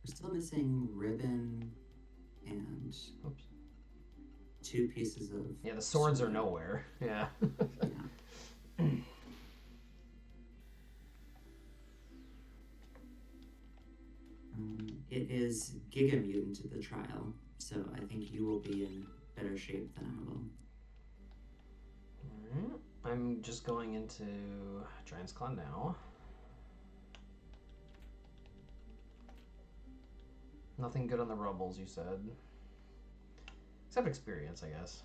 We're still missing Ribbon and Oops. 2 pieces of... Yeah, the swords are nowhere. Yeah. Yeah. It is Giga Mutant to the trial, so I think you will be in better shape than I will. Alright. I'm just going into Giant's Claw now. Nothing good on the Rubbles, you said. Except experience, I guess.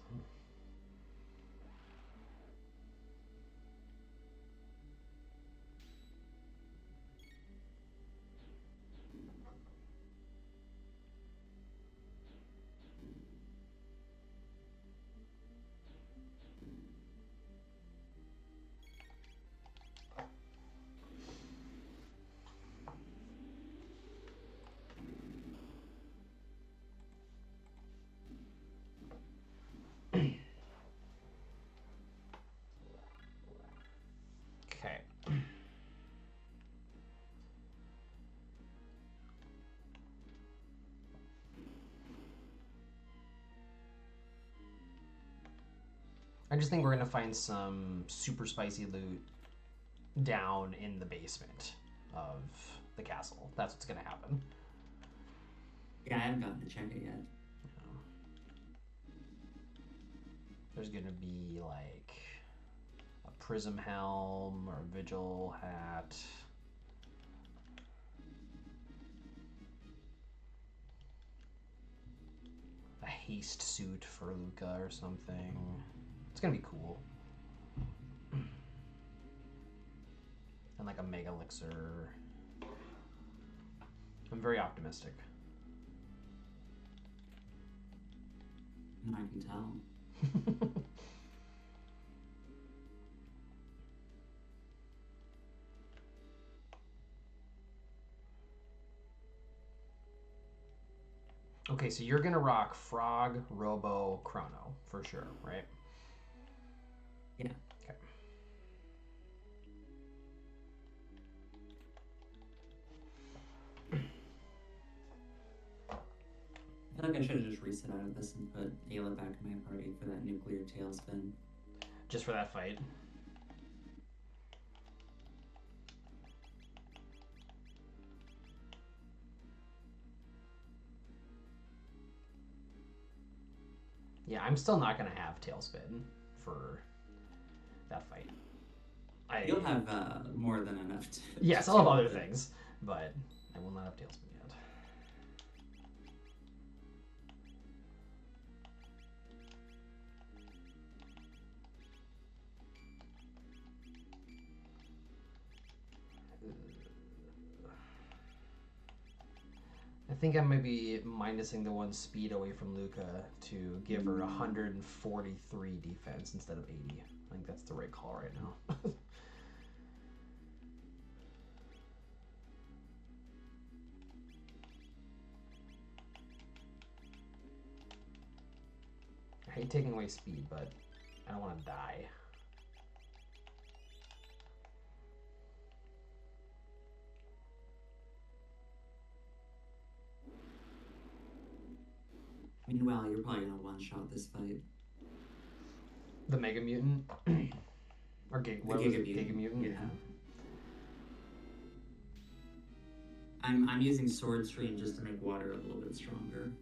Okay. I just think we're gonna find some super spicy loot down in the basement of the castle. That's what's gonna happen. Yeah, I haven't gotten to check it yet. There's gonna be like a prism helm or a vigil hat. A haste suit for Luca or something. It's gonna be cool. And like a mega elixir. I'm very optimistic. I can tell. Okay, so you're gonna rock Frog, Robo, Chrono for sure, right? Yeah. Okay. I feel like I should have just reset out of this and put Ayla back in my party for that nuclear tailspin. Just for that fight. Yeah, I'm still not gonna have Tailspin for that fight. You'll have more than enough to. Yes, I'll have other things, but I will not have Tailspin yet. I think I might be minusing the 1 speed away from Luca to give her 143 defense instead of 80. I think that's the right call right now. I hate taking away speed, but I don't want to die. Meanwhile, you're probably gonna one-shot this fight. The Mega Mutant? Or Giga Mutant? Yeah. I'm using Sword Stream just to make water a little bit stronger.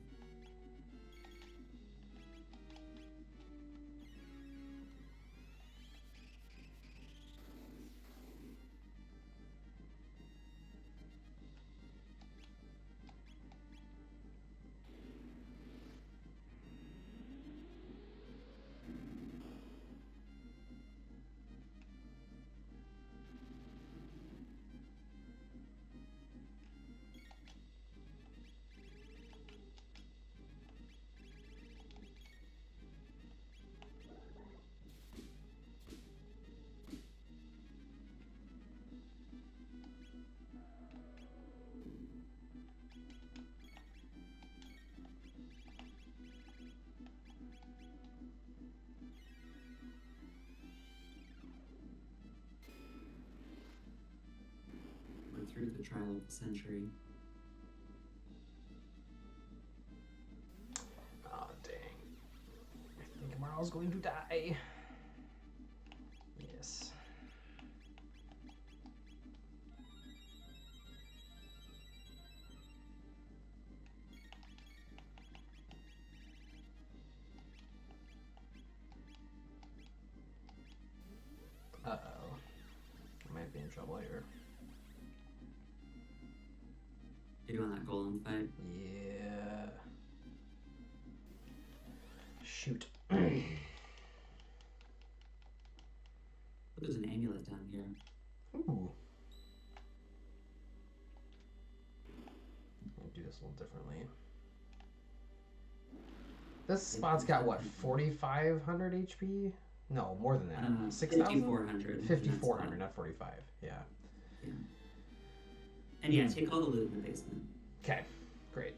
Through the trial of the century. Oh, dang. I think Marl's going to die. Yes. Uh-oh. I might be in trouble here. You're doing that golem fight? Yeah. Shoot. There's an amulet down here. Ooh. I'll do this a little differently. This spot's got what, 4,500 HP? No, more than that. 6,000? 5,400. 5,400, not 45. Yeah. And yeah, take all the loot in the basement. Okay, great.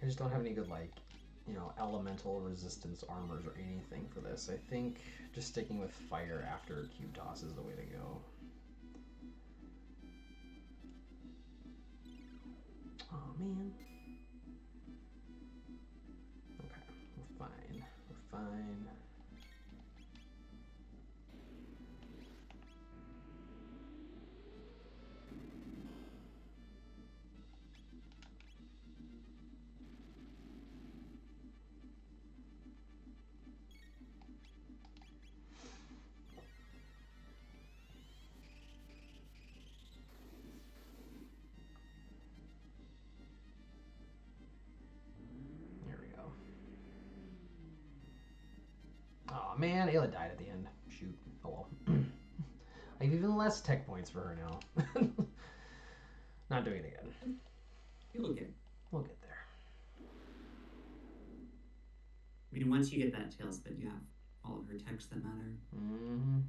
I just don't have any good, like, you know, elemental resistance armors or anything for this. I think just sticking with fire after cube toss is the way to go. Oh, man. Okay, we're fine. We're fine. Oh man, Ayla died at the end. Shoot. Oh well. I have even less tech points for her now. Not doing it again. You'll get. We'll get there. I mean, once you get that tailspin, you have all of her techs that matter. Mm-hmm.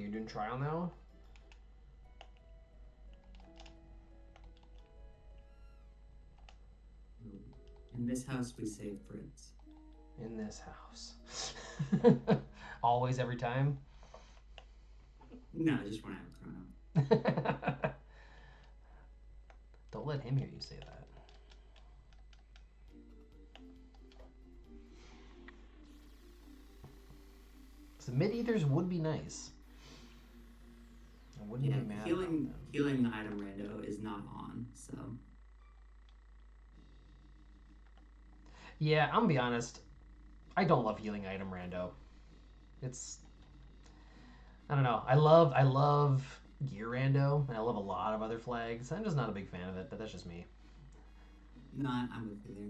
you doing trial now? In this house, we save Fritz. In this house. Always, every time? No, just when I have Chrono. Don't let him hear you say that. So mid-ethers would be nice. I wouldn't be mad healing item rando is not on, so. Yeah, I'm gonna be honest. I don't love healing item rando. It's, I don't know. I love gear rando, and I love a lot of other flags. I'm just not a big fan of it, but that's just me. No, I'm with you there.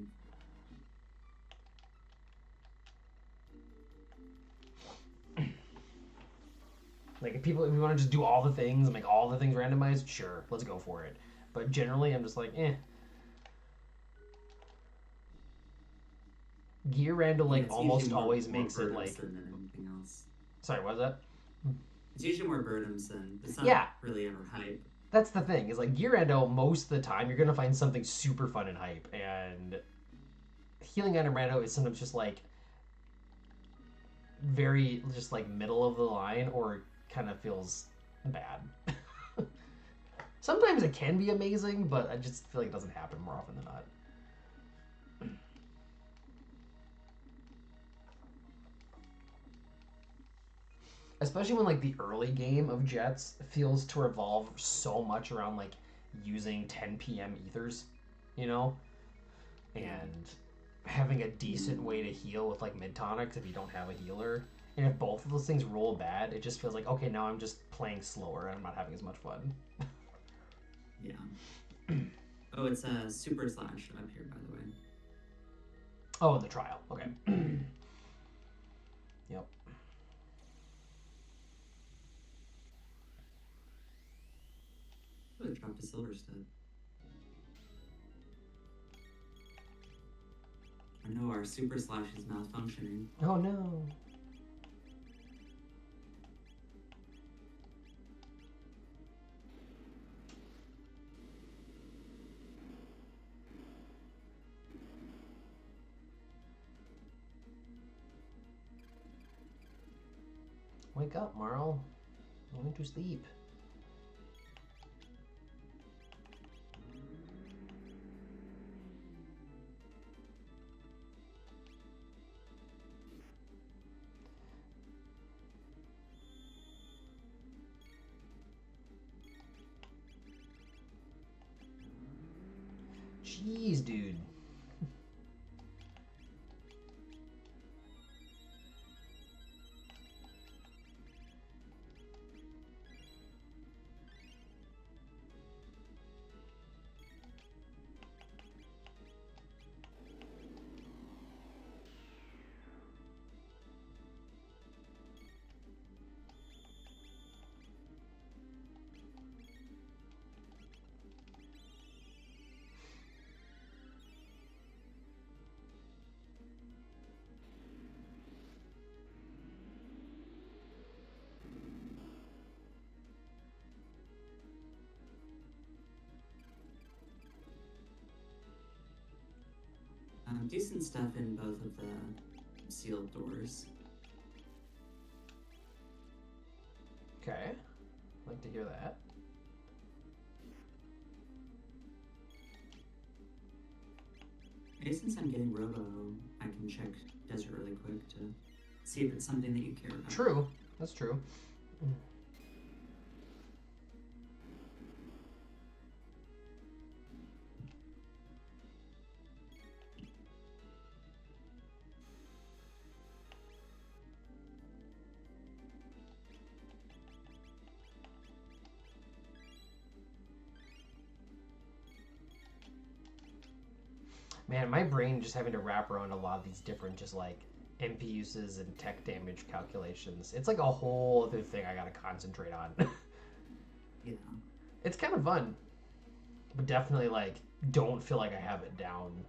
Like if we want to just do all the things and make all the things randomized, sure, let's go for it. But generally, I'm just like, eh. Gear rando almost always makes it like. Than anything else. Sorry, what was that? It's usually more burdensome. It's not really ever hype. That's the thing. Is like gear rando, most of the time you're gonna find something super fun and hype, and healing item rando is sometimes just like very just like middle of the line, or kind of feels bad. Sometimes it can be amazing, but I just feel like it doesn't happen more often than not. Especially when like the early game of Jets feels to revolve so much around like using 10 p.m. ethers, you know, and having a decent way to heal with like mid tonics if you don't have a healer. And if both of those things roll bad, it just feels like, okay, now I'm just playing slower and I'm not having as much fun. Yeah. Oh, it's a super slash up here, by the way. Oh, in the trial. Okay. Yep. Oh, they dropped a silver stud. I know our super slash is malfunctioning. Oh no. Wake up, Marl. I went to sleep. Jeez, dude. Decent stuff in both of the sealed doors. Okay. Like to hear that. Maybe since I'm getting Robo, I can check Desert really quick to see if it's something that you care about. True. That's true. Man, my brain just having to wrap around a lot of these different just like MP uses and tech damage calculations. It's like a whole other thing I gotta concentrate on. Yeah. It's kind of fun, but definitely like don't feel like I have it down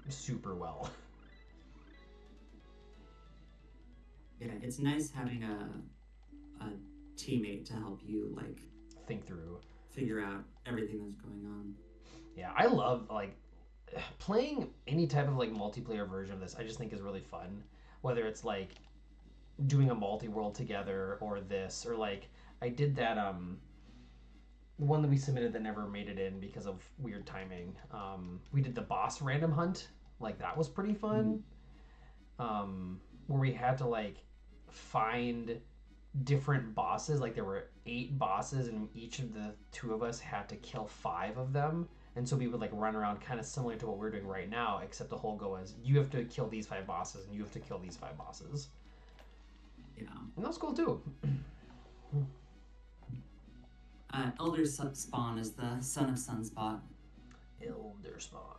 super well. Yeah, it's nice having a teammate to help you like think through, figure out everything that's going on. Yeah, I love like playing any type of like multiplayer version of this. I just think is really fun. Whether it's like doing a multi-world together or this or like I did that the one that we submitted that never made it in because of weird timing. We did the boss random hunt. Like that was pretty fun. Where we had to like find different bosses. Like there were 8 bosses, and each of the 2 of us had to kill 5 of them. And so we would like run around kind of similar to what we're doing right now, except the whole go is you have to kill these 5 bosses and you have to kill these 5 bosses. Yeah. And that was cool too. Elder Spawn is the son of Sunspot. Elder Spawn.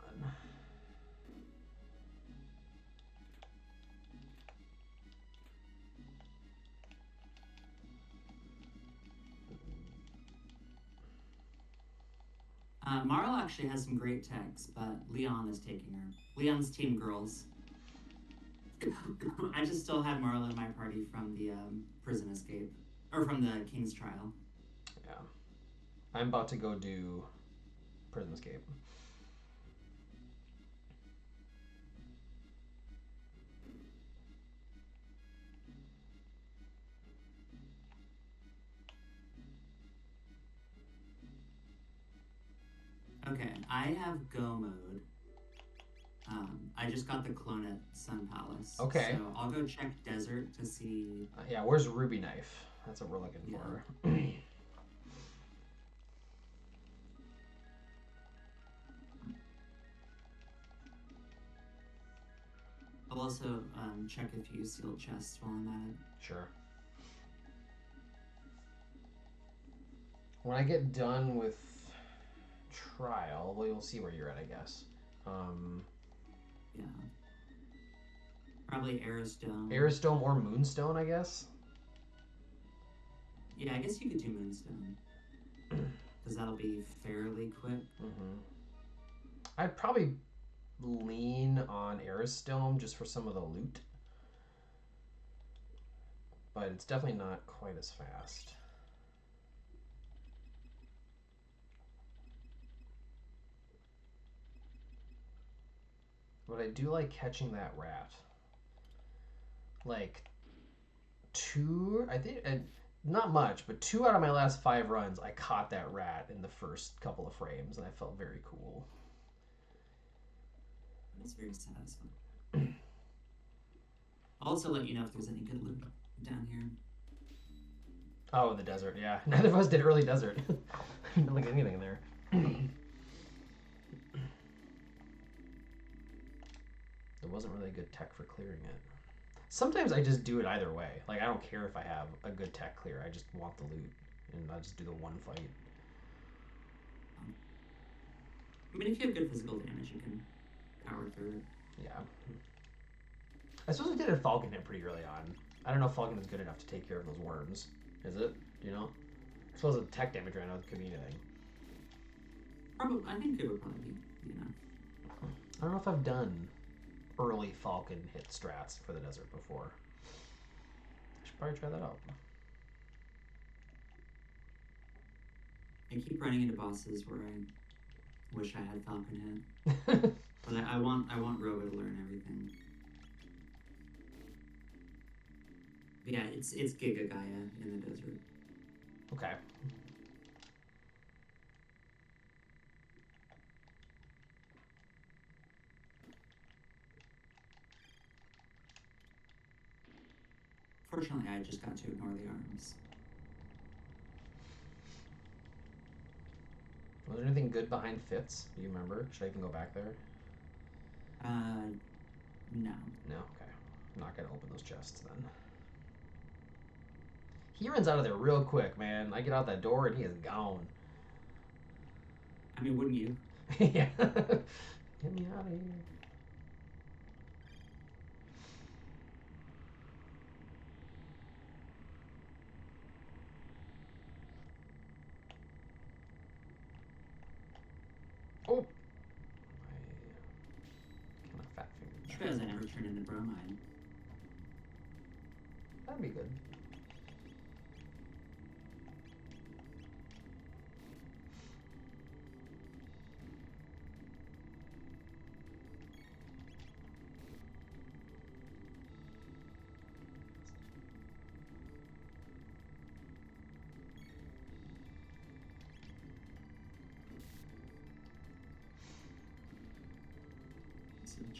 Marl actually has some great techs, but Leon is taking her. Leon's team girls. I just still have Marl in my party from the prison escape, or from the King's Trial. Yeah. I'm about to go do prison escape. Okay, I have go mode. I just got the clone at Sun Palace. Okay. So I'll go check desert to see. Yeah, where's Ruby Knife? That's what we're looking for. I'll also check a few sealed chests while I'm at it. Sure. When I get done with trial, well, you'll see where you're at, I guess. Yeah. Probably Aerostone. Aerostone or Moonstone, I guess. Yeah, I guess you could do Moonstone. Because that'll be fairly quick. I'd probably lean on Aerostone just for some of the loot. But it's definitely not quite as fast. But I do like catching that rat. Like 2, I think, not much, but 2 out of my last 5 runs, I caught that rat in the first couple of frames, and I felt very cool. It's very satisfying. I'll also let you know if there's any good loot down here. Oh, in the desert, yeah. Neither of us did early desert. I didn't look at anything in there. There wasn't really a good tech for clearing it. Sometimes I just do it either way. Like, I don't care if I have a good tech clear. I just want the loot. And I just do the one fight. I mean, if you have good physical damage, you can power through it. Yeah. I suppose we did a Falcon hit pretty early on. I don't know if Falcon is good enough to take care of those worms. Is it? Do you know? I suppose a Tech Damage Rando could be anything. Probably, I think it would probably be, I don't know if I've done early Falcon hit strats for the desert before. I should probably try that out. I keep running into bosses where I wish I had Falcon hit. But I want Robo to learn everything. But yeah, it's Giga Gaia in the desert. Okay. Fortunately, I just got to ignore the arms. Was there anything good behind Fitz? Do you remember? Should I even go back there? No. No? Okay. I'm not gonna open those chests then. He runs out of there real quick, man. I get out that door and he is gone. I mean, wouldn't you? Yeah. Get me out of here. Oh! My fat finger. Too bad I never turned into bromide. That'd be good.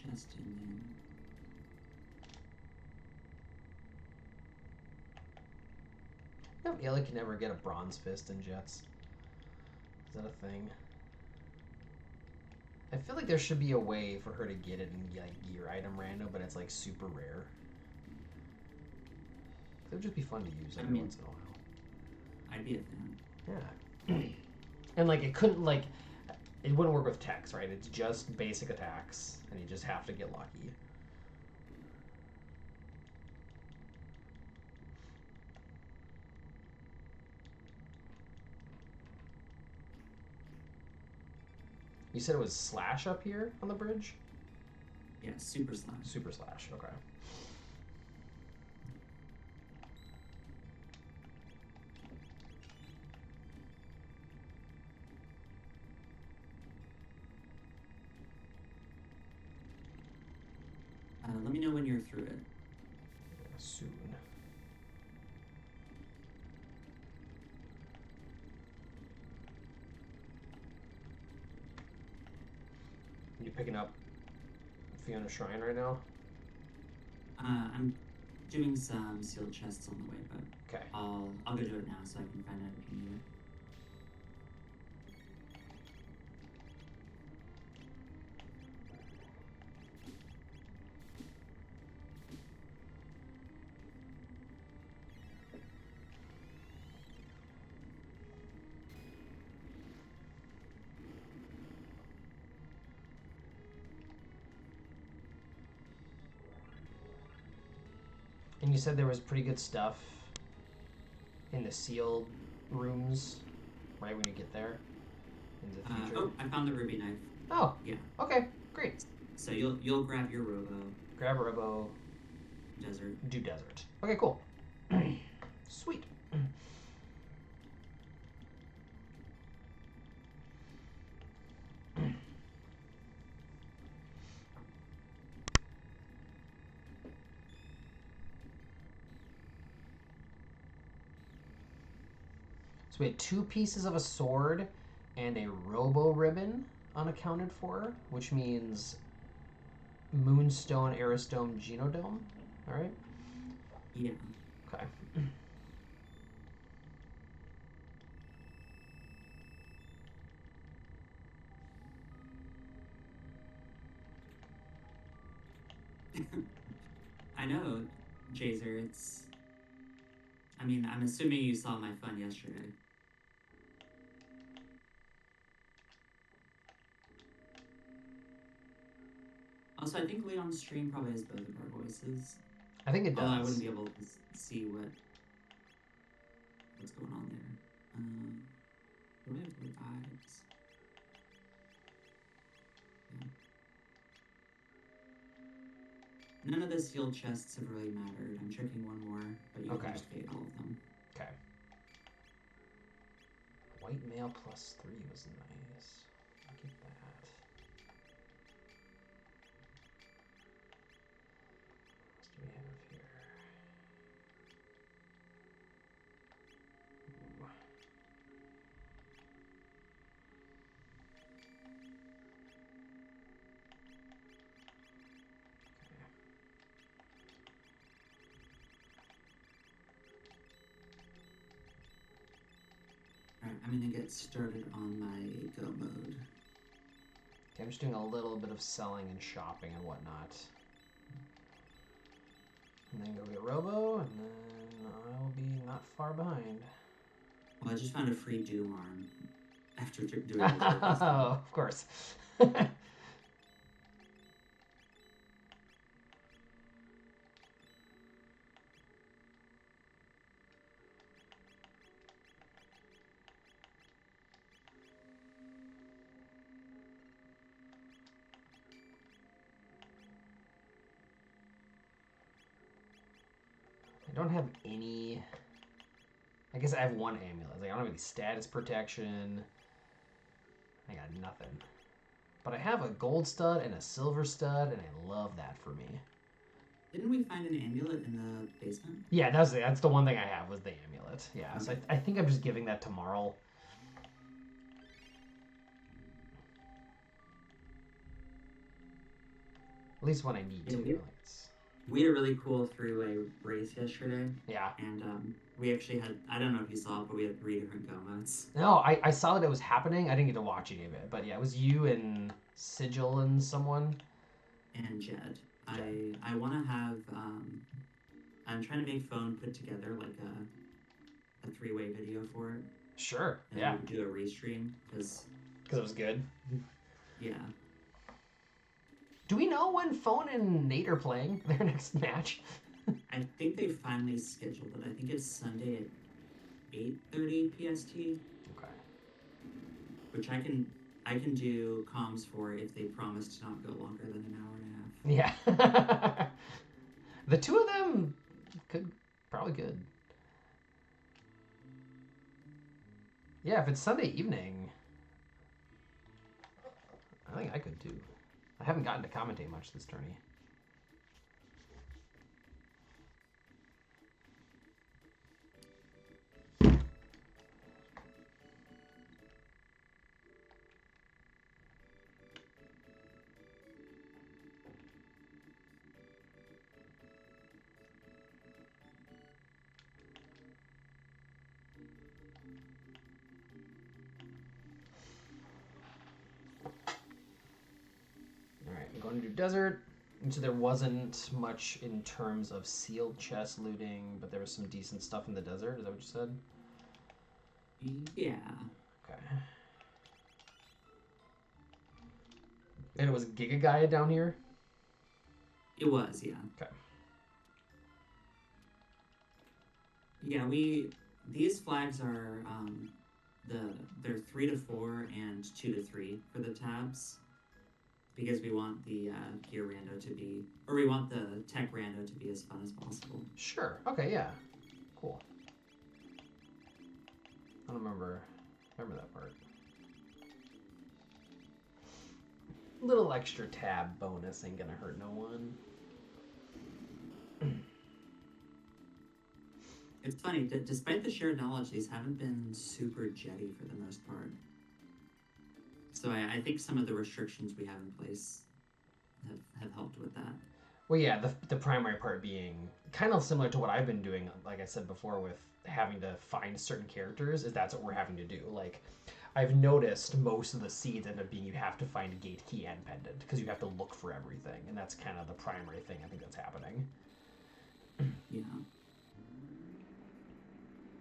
chest in there. You know, Ayla can never get a bronze fist in Jets. Is that a thing? I feel like there should be a way for her to get it in like gear item rando, but it's like super rare. It would just be fun to use every once in a while. I'd be a fan. Yeah. And like it couldn't like it wouldn't work with techs, right? It's just basic attacks, and you just have to get lucky. You said it was slash up here on the bridge? Yeah, super slash. Super slash, okay. Let me know when you're through it. Soon. You picking up Fiona's Shrine right now? I'm doing some sealed chests on the way, but Okay. I'll go do it now so I can find out if you need it. And you said there was pretty good stuff in the sealed rooms, right when you get there? In the future? Oh, I found the ruby knife. Oh. Yeah. Okay, great. So you'll grab your robo. Grab a robo. Desert. Do desert. Okay, cool. Sweet. So we had 2 pieces of a sword and a robo ribbon unaccounted for, which means Moonstone, Aerostone, Genodome. All right? Yeah. Okay. I know, Jazer, it's... I mean, I'm assuming you saw my fun yesterday. Also, I think Leon's stream probably has both of our voices. I think it does. Although I wouldn't be able to see what's going on there. Do we have blue eyes? Yeah. None of the sealed chests have really mattered. I'm checking one more, but you can just fade all of them. Okay. White mail plus 3 was nice. I'll get that. What do we have here? Ooh. Alright, I'm gonna get started on my go mode. Okay, I'm just doing a little bit of selling and shopping and whatnot. And then go get Robo, and then I will be not far behind. Well, I just found a free Doom arm after doing this. Oh, of course. I don't have any... I guess I have 1 amulet. Like, I don't have any status protection. I got nothing. But I have a gold stud and a silver stud, and I love that for me. Didn't we find an amulet in the basement? Yeah, that's the one thing I have, was the amulet. Yeah, Okay. so I think I'm just giving that to Marl. least when I need to. Yeah, we had a really cool three-way race yesterday. Yeah. And we actually had, I don't know if you saw it, but we had 3 different go modes. No, I saw that it was happening. I didn't get to watch any of it. But yeah, it was you and Sigil and someone. And Jed. I want to have, I'm trying to make Phone put together like a 3-way video for it. Sure, and yeah. do a restream, because it was good. Yeah. Do we know when Phone and Nate are playing their next match? I think they finally scheduled it. I think it's Sunday at 8:30 PST. Okay. Which I can do comms for if they promise to not go longer than an hour and a half. Yeah. The two of them probably could. Yeah, if it's Sunday evening, I think I could too. I haven't gotten to commentate much this tourney. I'm going to do desert. And so there wasn't much in terms of sealed chest looting, but there was some decent stuff in the desert. Is that what you said? Yeah. Okay. And it was Giga Gaia down here? It was, yeah. Okay. Yeah, these flags are they're 3 to 4 and 2 to 3 for the tabs. Because we want the gear rando to be, or we want the tech rando to be as fun as possible. Sure. Okay, yeah. Cool. I don't remember that part. Little extra tab bonus ain't gonna hurt no one. It's funny, despite the shared knowledge, these haven't been super jetty for the most part. So I think some of the restrictions we have in place have helped with that. Well, yeah, the primary part being kind of similar to what I've been doing, like I said before, with having to find certain characters, is that's what we're having to do. Like, I've noticed most of the seeds end up being you have to find gate key and pendant, because you have to look for everything, and that's kind of the primary thing I think that's happening. Yeah.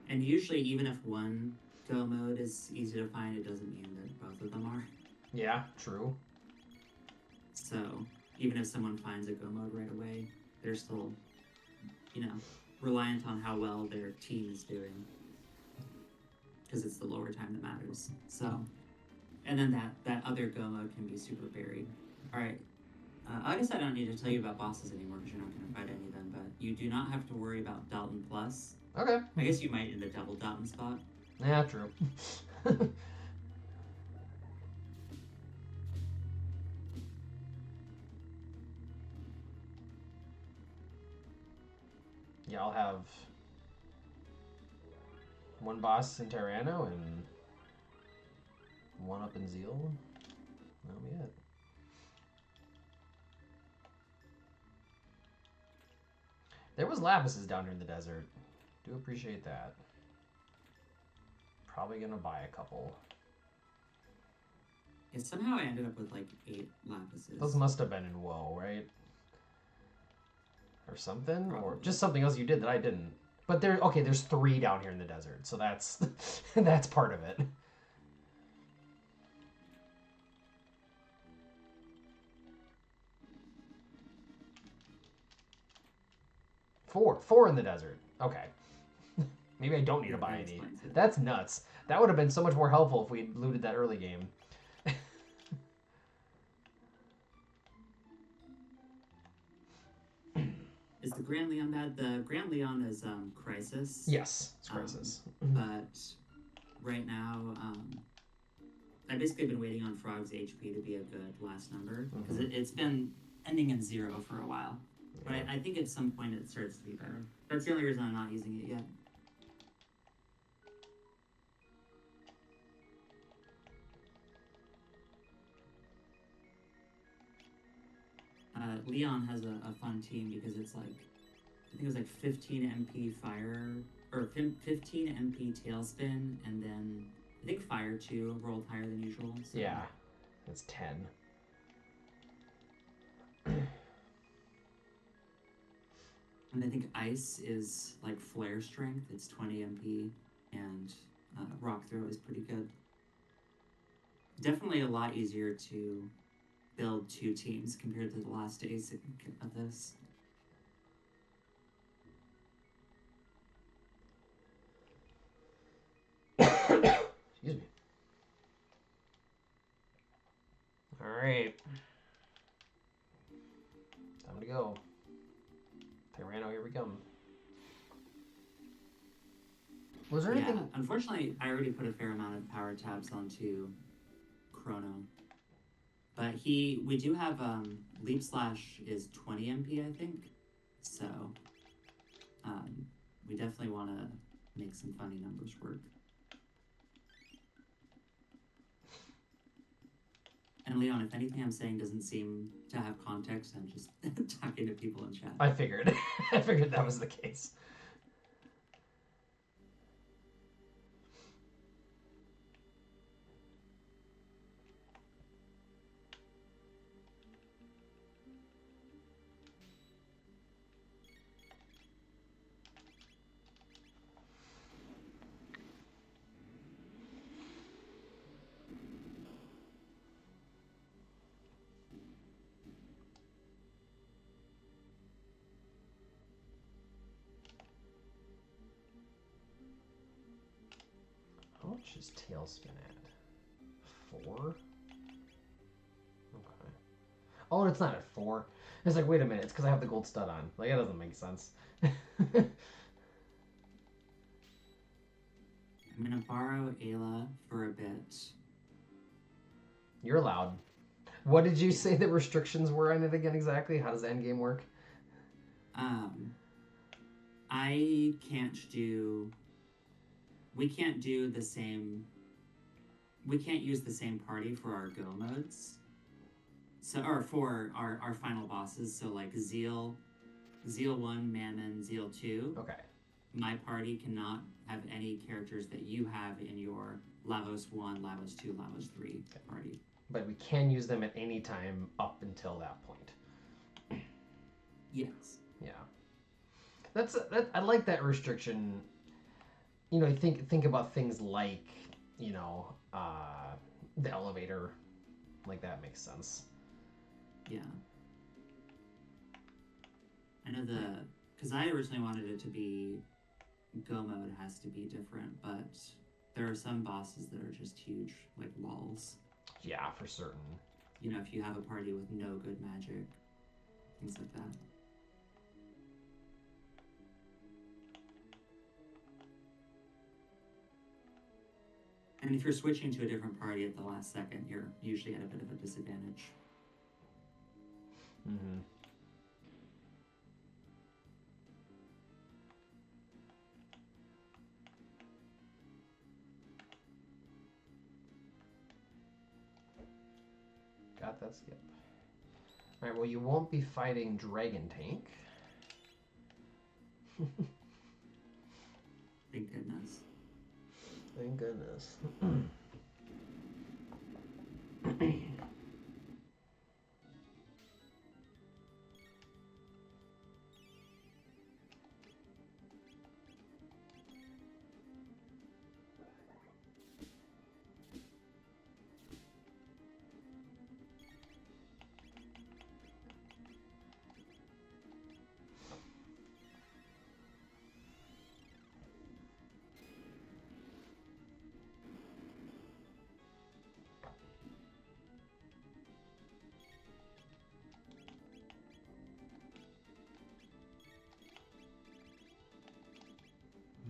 And usually, even if one go mode is easy to find, it doesn't mean that both of them are. Yeah, true. So, even if someone finds a go mode right away, they're still, reliant on how well their team is doing. Because it's the lower time that matters. So, and then that other go mode can be super buried. Alright, I guess I don't need to tell you about bosses anymore because you're not going to fight any of them, but you do not have to worry about Dalton Plus. Okay. I guess you might in the double Dalton spot. Yeah, true. Yeah, I'll have one boss in Terrano and one up in Zeal. That'll be it. There was lapises down here in the desert. Do appreciate that. Probably gonna buy a couple. Yeah, somehow I ended up with like 8 lapises. Those must have been in WoW, right? Or something? Probably. Or just something else you did that I didn't. But there's 3 down here in the desert, so that's that's part of it. Four in the desert. Okay. Maybe I don't need to buy any. That's nuts. That would have been so much more helpful if we looted that early game. Is the Grand Leon bad? The Grand Leon is Crisis. Yes, it's Crisis. But right now, I've basically been waiting on Frog's HP to be a good last number. Because it's been ending in 0 for a while. But I think at some point it starts to be better. That's the only reason I'm not using it yet. Leon has a fun team because it's like, I think it was like 15 MP fire, or 15 MP tailspin, and then I think fire 2 rolled higher than usual. So. Yeah, it's 10. And I think ice is like flare strength, it's 20 MP, and rock throw is pretty good. Definitely a lot easier to build 2 teams compared to the last days of this. Excuse me. All right. Time to go. Tech Rando, here we come. Was there anything? Unfortunately, I already put a fair amount of power tabs onto Chrono. But we do have Leap Slash is 20 MP, I think. So we definitely want to make some funny numbers work. And Leon, if anything I'm saying doesn't seem to have context, I'm just talking to people in chat. I figured. I figured that was the case. How much is Tailspin at? 4? Okay. Oh, it's not at 4. It's like, wait a minute, it's because I have the gold stud on. Like, that doesn't make sense. I'm going to borrow Ayla for a bit. You're allowed. What did you say the restrictions were on it again exactly? How does the endgame work? I can't do... We can't do the same... We can't use the same party for our go modes. So, or for our final bosses. So, like, Zeal 1, Mammon, Zeal 2. Okay. My party cannot have any characters that you have in your Lavos 1, Lavos 2, Lavos 3 party. But we can use them at any time up until that point. Yes. Yeah. I like that restriction. You know, think about things like, you know, the elevator. Like, that makes sense. Yeah. I know because I originally wanted it to be go mode has to be different, but there are some bosses that are just huge, like walls. Yeah, for certain. You know, if you have a party with no good magic, things like that. And if you're switching to a different party at the last second, you're usually at a bit of a disadvantage. Mm-hmm. Got that skip. Alright, well, you won't be fighting Dragon Tank. Thank goodness. Thank goodness.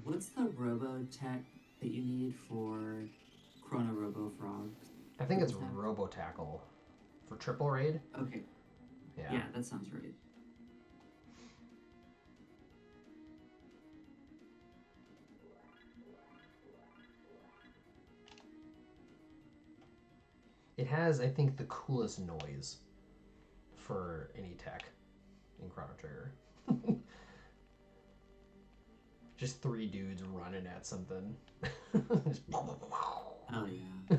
What's the robo tech that you need for Chrono Robo Frog? I think it's Robo Tackle for triple raid. Okay. Yeah, that sounds right. It has, I think, the coolest noise for any tech in Chrono Trigger. Just 3 dudes running at something. Just Oh yeah.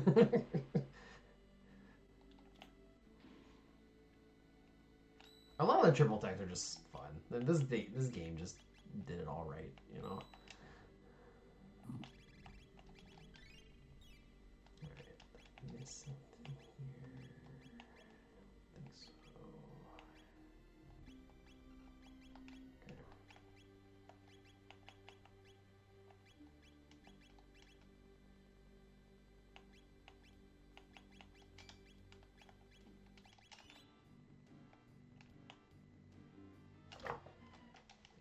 A lot of the triple techs are just fun. This game just did it all right, you know. Alright, miss something here. I think so. Okay.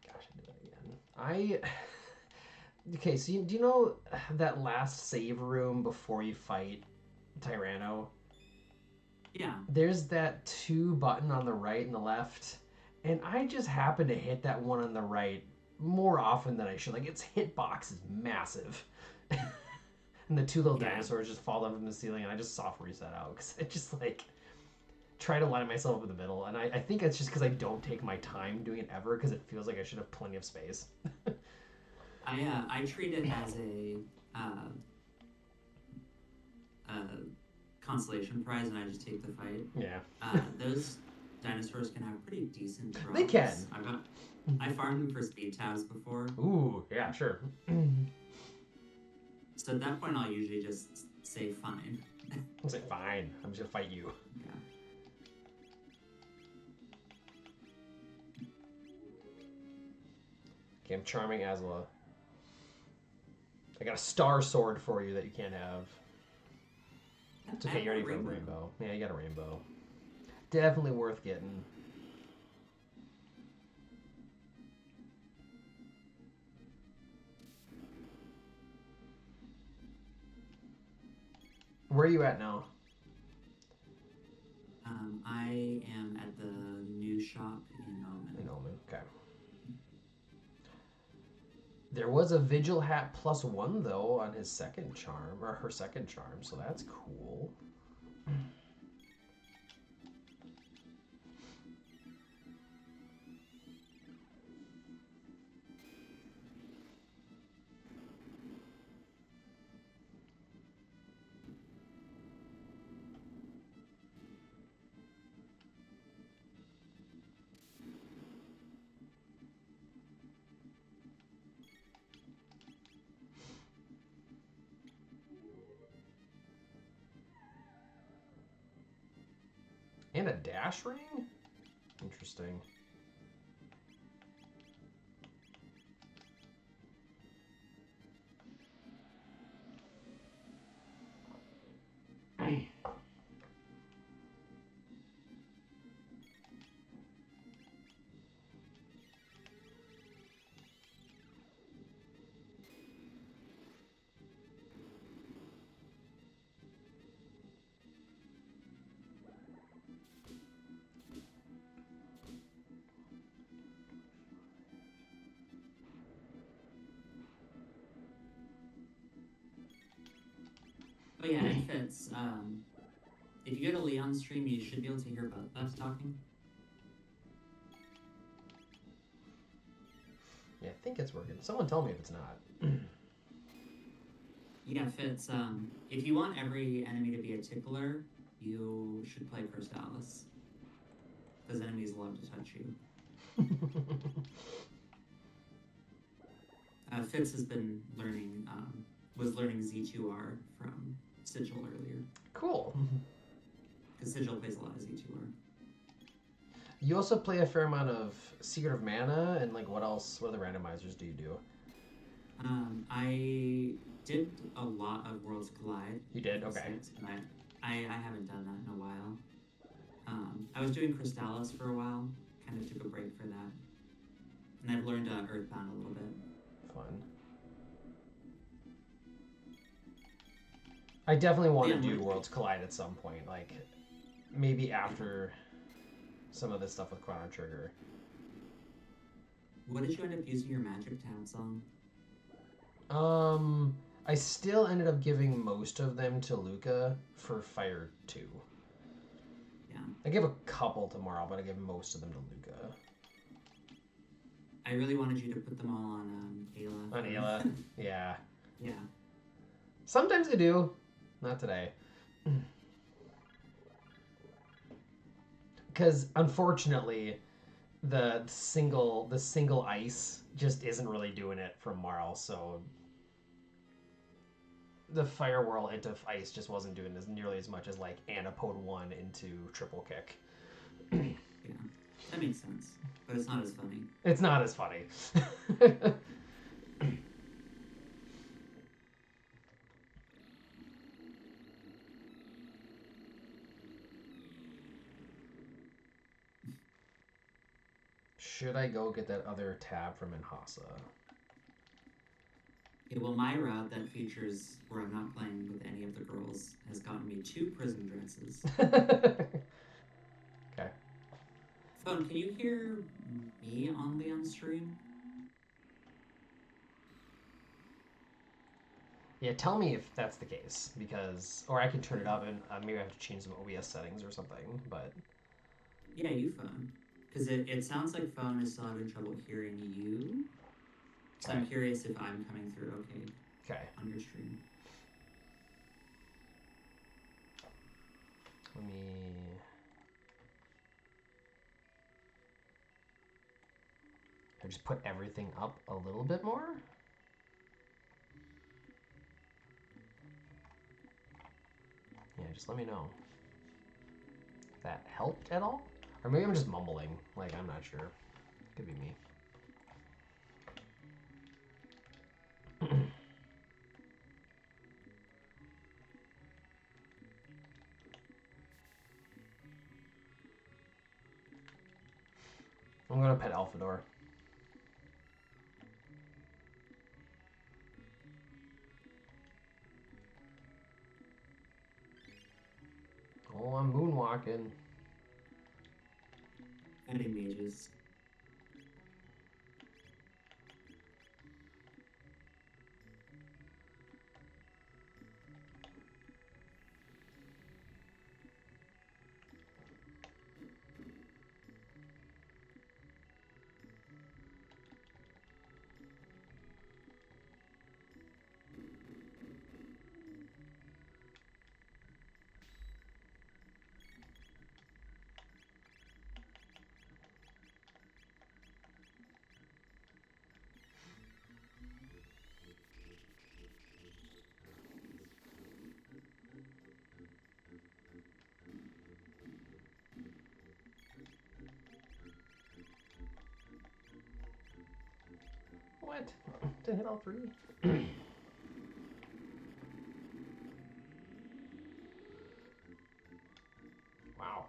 Gosh, I did that again. Okay, so do you know that last save room before you fight Tyranno? Yeah. There's that 2 button on the right and the left, and I just happen to hit that one on the right more often than I should. Like, its hitbox is massive. And the 2 little dinosaurs just fall down from the ceiling, and I just soft reset out because I just, like, try to line myself up in the middle. And I think it's just because I don't take my time doing it ever because it feels like I should have plenty of space. I treat it as a consolation prize, and I just take the fight. Yeah. Those dinosaurs can have pretty decent drops. They can. I farmed them for speed tabs before. Ooh, yeah, sure. So at that point, I'll usually just say fine. I'll say fine. I'm just gonna fight you. Yeah. Okay, I'm charming Azula. I got a star sword for you that you can't have. It's okay, you're ready for a rainbow. Yeah, you got a rainbow. Definitely worth getting. Where are you at now? I am at the new shop in Omen. In Omen, okay. There was a Vigil hat +1 though on his second charm, or her second charm, so that's cool. And a dash ring? Interesting. Oh yeah, it fits. If you go to Leon's stream, you should be able to hear both of us talking. Yeah, I think it's working. Someone tell me if it's not. Yeah, Fitz, if you want every enemy to be a tickler, you should play Crystallis. Because enemies love to touch you. Fitz has been learning, was learning Z2R from Sigil earlier. Cool. Because Sigil plays a lot of Z2R. You also play a fair amount of Secret of Mana, and like what else? What other randomizers do you do? I did a lot of Worlds Collide. You did? Okay. But I haven't done that in a while. I was doing Crystallis for a while. Kind of took a break for that. And I've learned Earthbound a little bit. Fun. I definitely want to do Worlds Collide at some point. Like, maybe after some of this stuff with Chrono Trigger. What did you end up using your Magic Talents on? I still ended up giving most of them to Luca for Fire 2. Yeah. I give a couple tomorrow, but I give most of them to Luca. I really wanted you to put them all on Ayla. On Ayla? Yeah. Yeah. Sometimes I do. Not today. Because unfortunately, the single ice just isn't really doing it from Marl, so the fire whirl into ice just wasn't doing as nearly as much as like Anapode 1 into triple kick. Yeah. That makes sense. But it's not as funny. It's not as funny. Should I go get that other tab from Inhasa? Okay, well, my route that features where I'm not playing with any of the girls has gotten me 2 prison dresses. Okay. Phone, can you hear me on Leon's stream? Yeah, tell me if that's the case, because or I can turn it up and maybe I have to change some OBS settings or something. But Yeah, you phone. Because it sounds like phone is still having trouble hearing you. So I'm curious if I'm coming through okay on your stream. Let me. I just put everything up a little bit more. Yeah, just let me know if that helped at all, or maybe I'm just mumbling. Like I'm not sure. Could be me. I'm gonna pet Alphador. Oh, I'm moonwalking. Adding mages. What? Didn't hit all 3. Wow.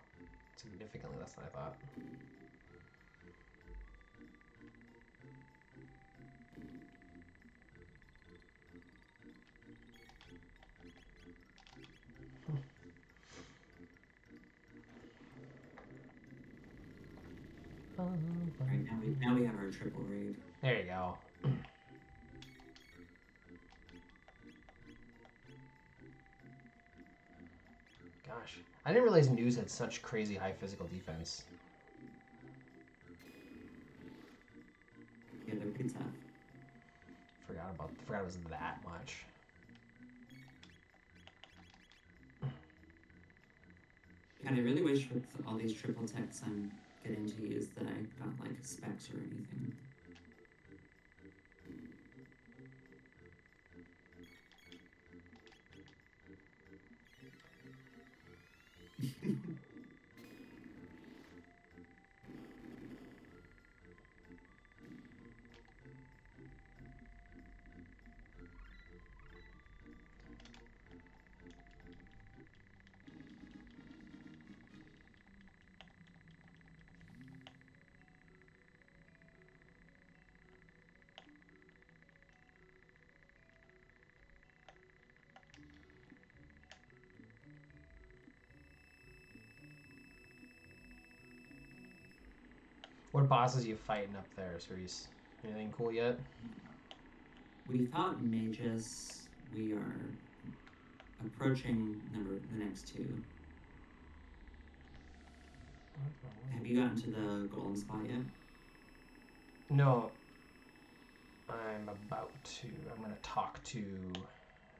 Significantly less than I thought. Right, now we have our triple raid. There you go. Gosh, I didn't realize News had such crazy high physical defense. Yeah, they're pretty tough. Forgot it was that much. God, I really wish with all these triple techs I'm getting to use that I got like specs or anything. What bosses you fighting up there, Ceres? Anything cool yet? We fought mages. We are approaching the next 2. Have you gotten to the golem spot yet? No, I'm about to. I'm going to talk to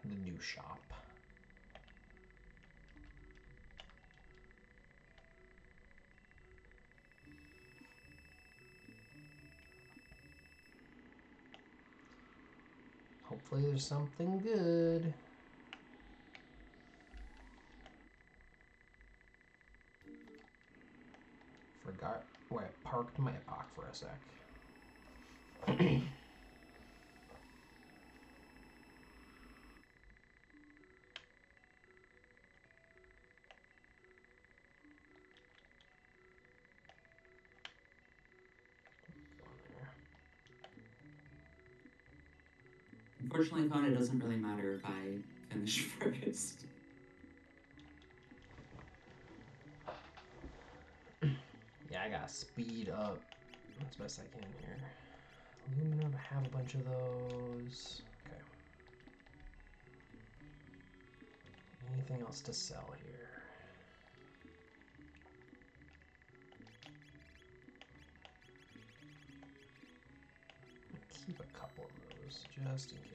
the new shop. Hopefully there's something good. Forgot where I parked my epoch for a sec. Unfortunately, Con, it doesn't really matter if I finish first. Yeah, I gotta speed up as best I can here. Aluminum, I have a bunch of those. Okay. Anything else to sell here? Keep a couple of those just in case.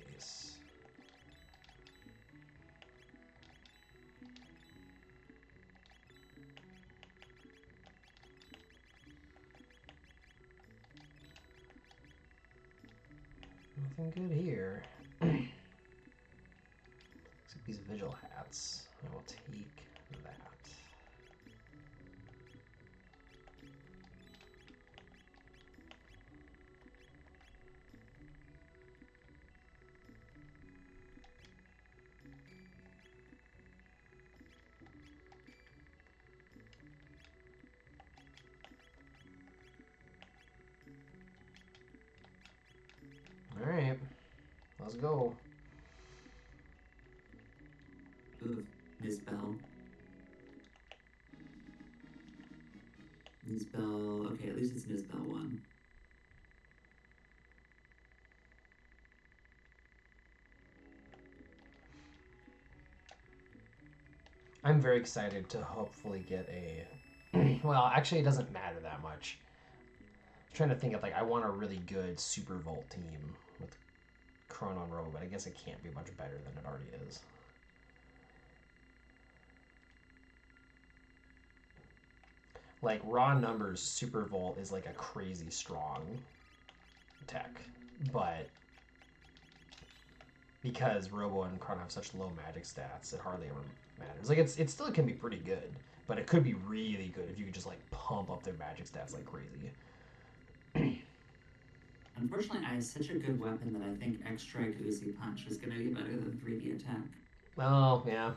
Nothing good here. Except these vigil hats. I will take that. Alright, let's go. Ooh, Nisbel. Nisbel. Okay, at least it's Nisbel 1. I'm very excited to hopefully get a... well, actually it doesn't matter that much. I'm trying to think of, like, I want a really good Super Volt team with Chrono and Robo, but I guess it can't be much better than it already is. Like, raw numbers, Super Volt is like a crazy strong tech, but because Robo and Chrono have such low magic stats, it hardly ever matters. Like, it still can be pretty good, but it could be really good if you could just, like, pump up their magic stats like crazy. Unfortunately, I have such a good weapon that I think Extra Uzi Punch is going to be better than 3D attack. Oh, yeah.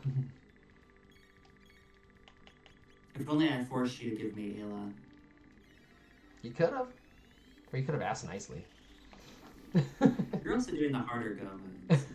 If only I forced you to give me Ayla. You could have. Or you could have asked nicely. You're also doing the harder go moves.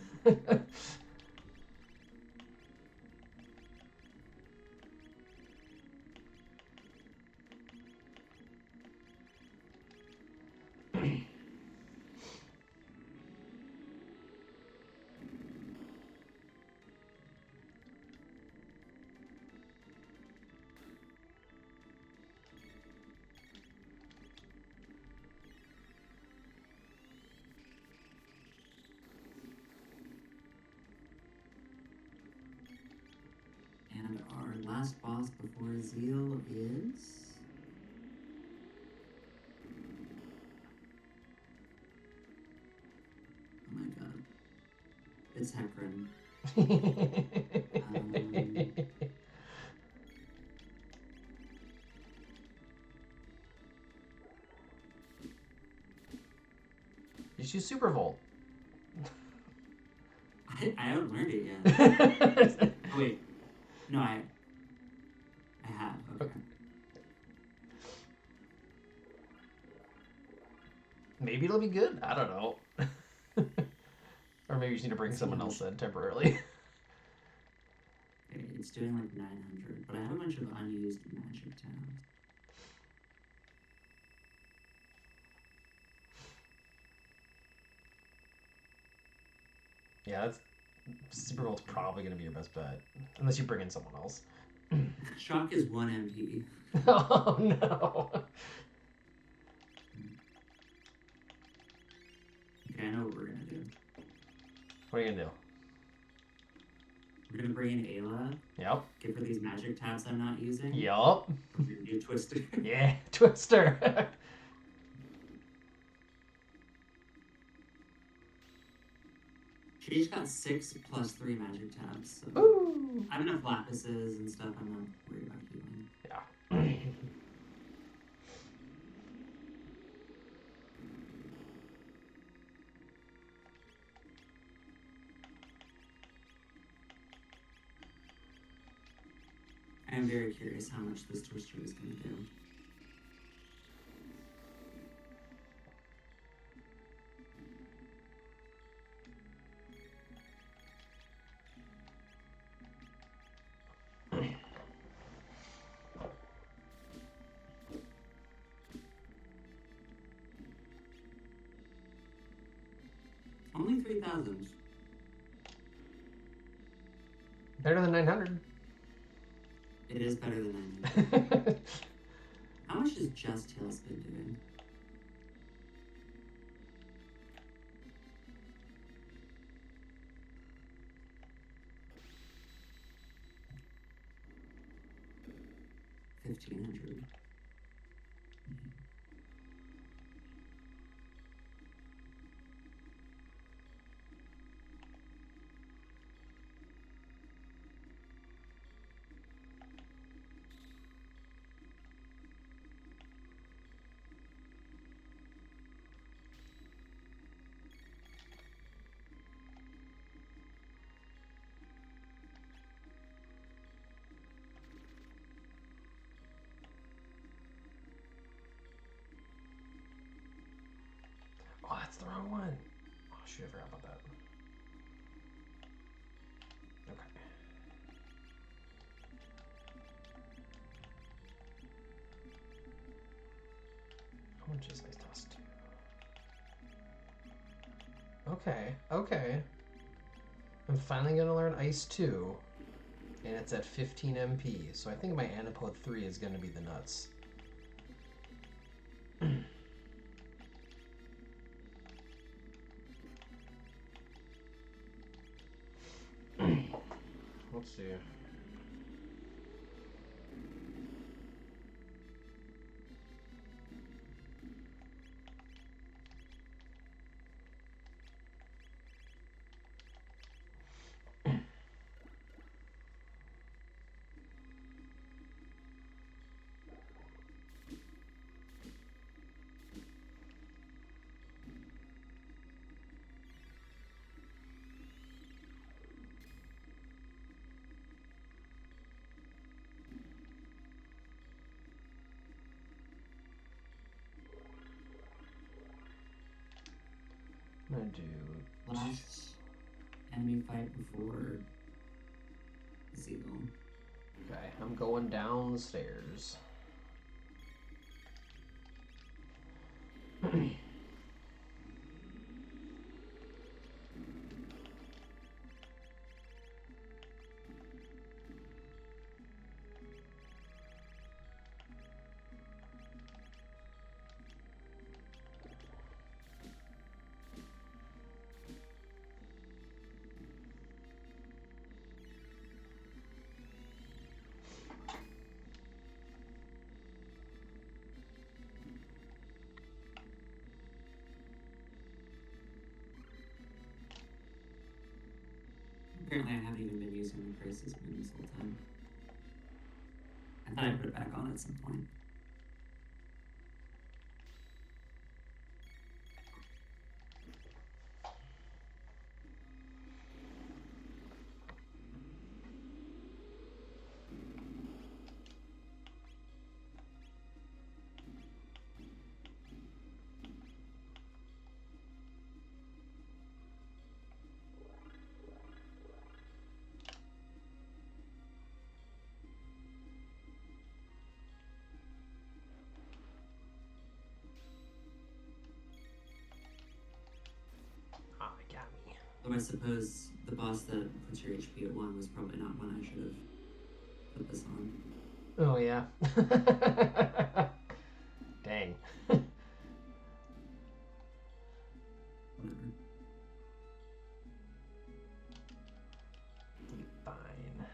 And our last boss before Zeal is... oh my god. It's Hecarim. Just use Super Volt. I haven't learned it yet. Oh, wait. No, I have. Okay. Maybe it'll be good. I don't know. Or maybe you just need to bring someone else in temporarily. Okay, it's doing like 900, but I have a bunch of unused magic tabs. Yeah, that's Super Volt's probably going to be your best bet. Unless you bring in someone else. Shock is 1 MP. Oh no. Okay, I know what we're gonna do. What are you gonna do? We're gonna bring in Ayla. Yep. Give her these magic tabs I'm not using. Yup. We're gonna do Twister. Yeah, Twister. She just got 6 plus 3 magic tabs. So Ooh. I have enough lapises and stuff. I'm not worried about healing. Yeah. I am very curious how much this Twister is gonna do. Only 3,000. Better than 900. It is better than 900. How much is Just Tailspin doing? $1,500. Oh, that's the wrong one. Oh, shoot, I forgot about that. Okay. How much is Ice Toss 2? Okay, okay. I'm finally gonna learn Ice 2. And it's at 15 MP. So I think my Antipode 3 is gonna be the nuts. Let's see. I'm gonna do Last enemy fight before Zeal. Okay, I'm going downstairs. Apparently I haven't even been using the crisis moon this whole time. I thought I'd put it back on at some point. Ah, they got me. Though I suppose the boss that puts your HP at 1 was probably not one I should have put this on. Oh, yeah. Dang. Whatever. Fine.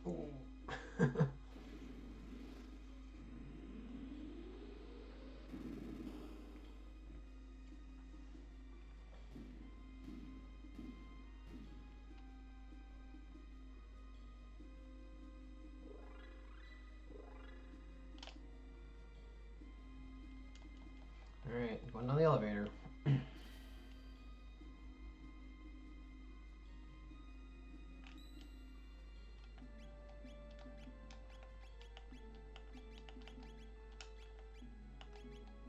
Ooh. All right, going down the elevator.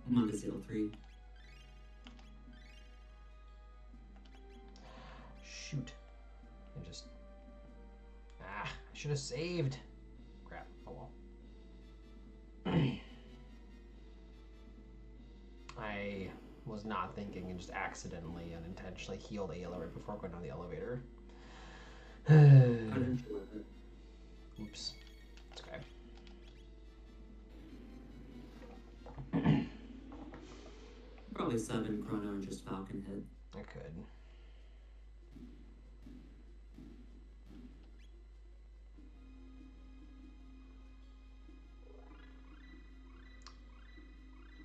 I'm on to seal 3. Shoot. I just... I should have saved. Crap. Oh well. I was not thinking and just accidentally and intentionally healed Ayla right before going down the elevator. How did you live it? Oops. It's okay. Probably 7 Chrono and just Falcon hit. I could.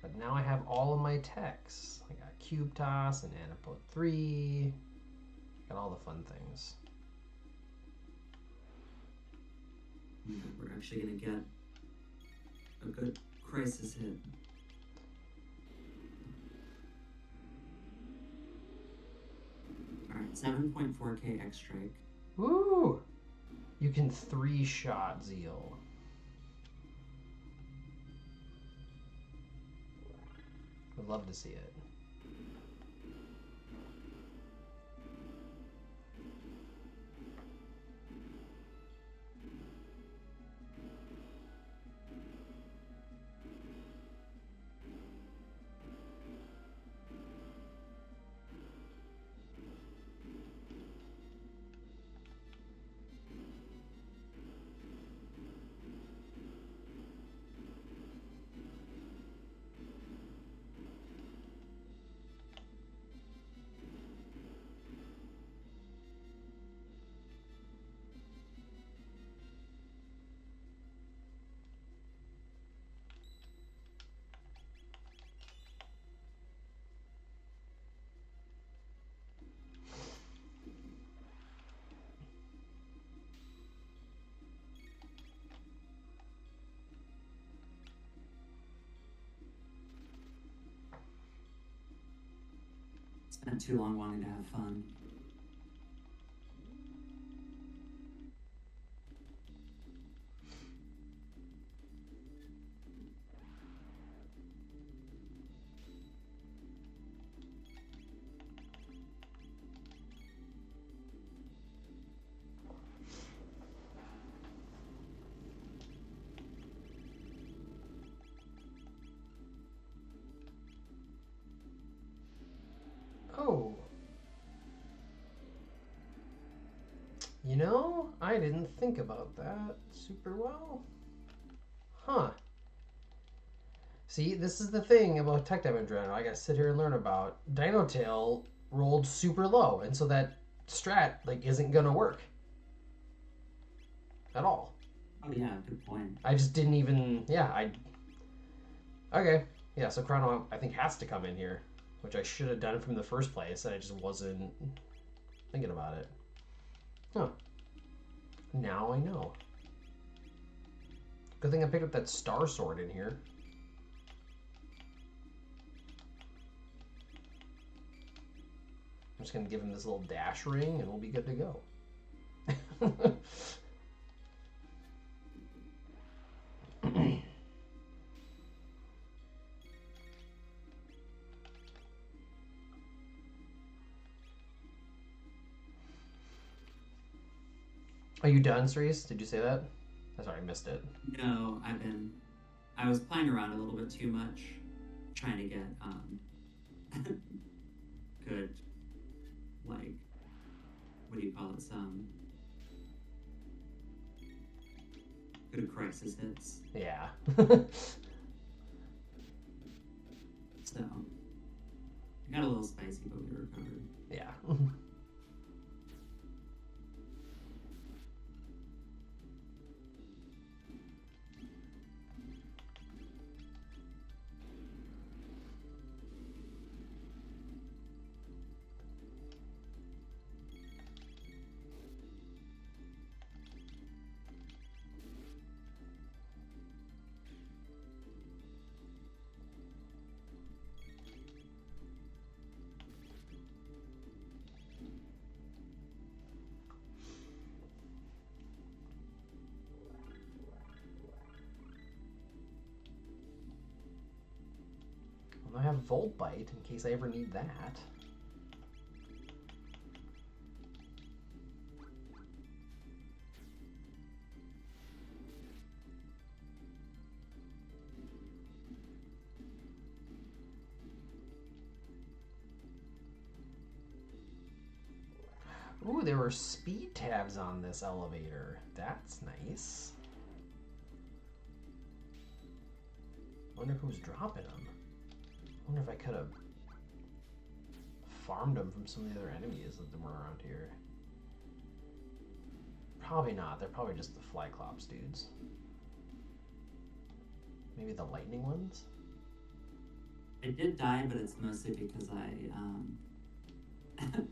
But now I have all of my techs. I got Cube Toss and Anapod 3. Got all the fun things. Yeah, we're actually going to get a good crisis hit. Alright, 7.4k X strike. Woo! You can 3-shot Zeal. Would love to see it. Spent too long wanting to have fun. Oh. You know, I didn't think about that super well. Huh. See, this is the thing about Tech Damage Rando I gotta sit here and learn about. Dino Tail rolled super low, and so that strat isn't gonna work at all. Oh yeah, good point. I just didn't even okay. Yeah, so Chrono I think has to come in here, which I should have done from the first place. I just wasn't thinking about it. Huh. Now I know. Good thing I picked up that star sword in here. I'm just going to give him this little dash ring and we'll be good to go. Are you done, Ceres? Did you say that? I'm sorry, I missed it. No, I was playing around a little bit too much, trying to get good, like, what do you call it? Good crisis hits. Yeah. So, it got a little spicy, but we recovered. Yeah. I have Volt Bite in case I ever need that. Ooh, there were speed tabs on this elevator. That's nice. Wonder who's dropping them. Wonder if I could have farmed them from some of the other enemies that were around here. Probably not. They're probably just the Flyclops dudes. Maybe the lightning ones? I did die, but it's mostly because I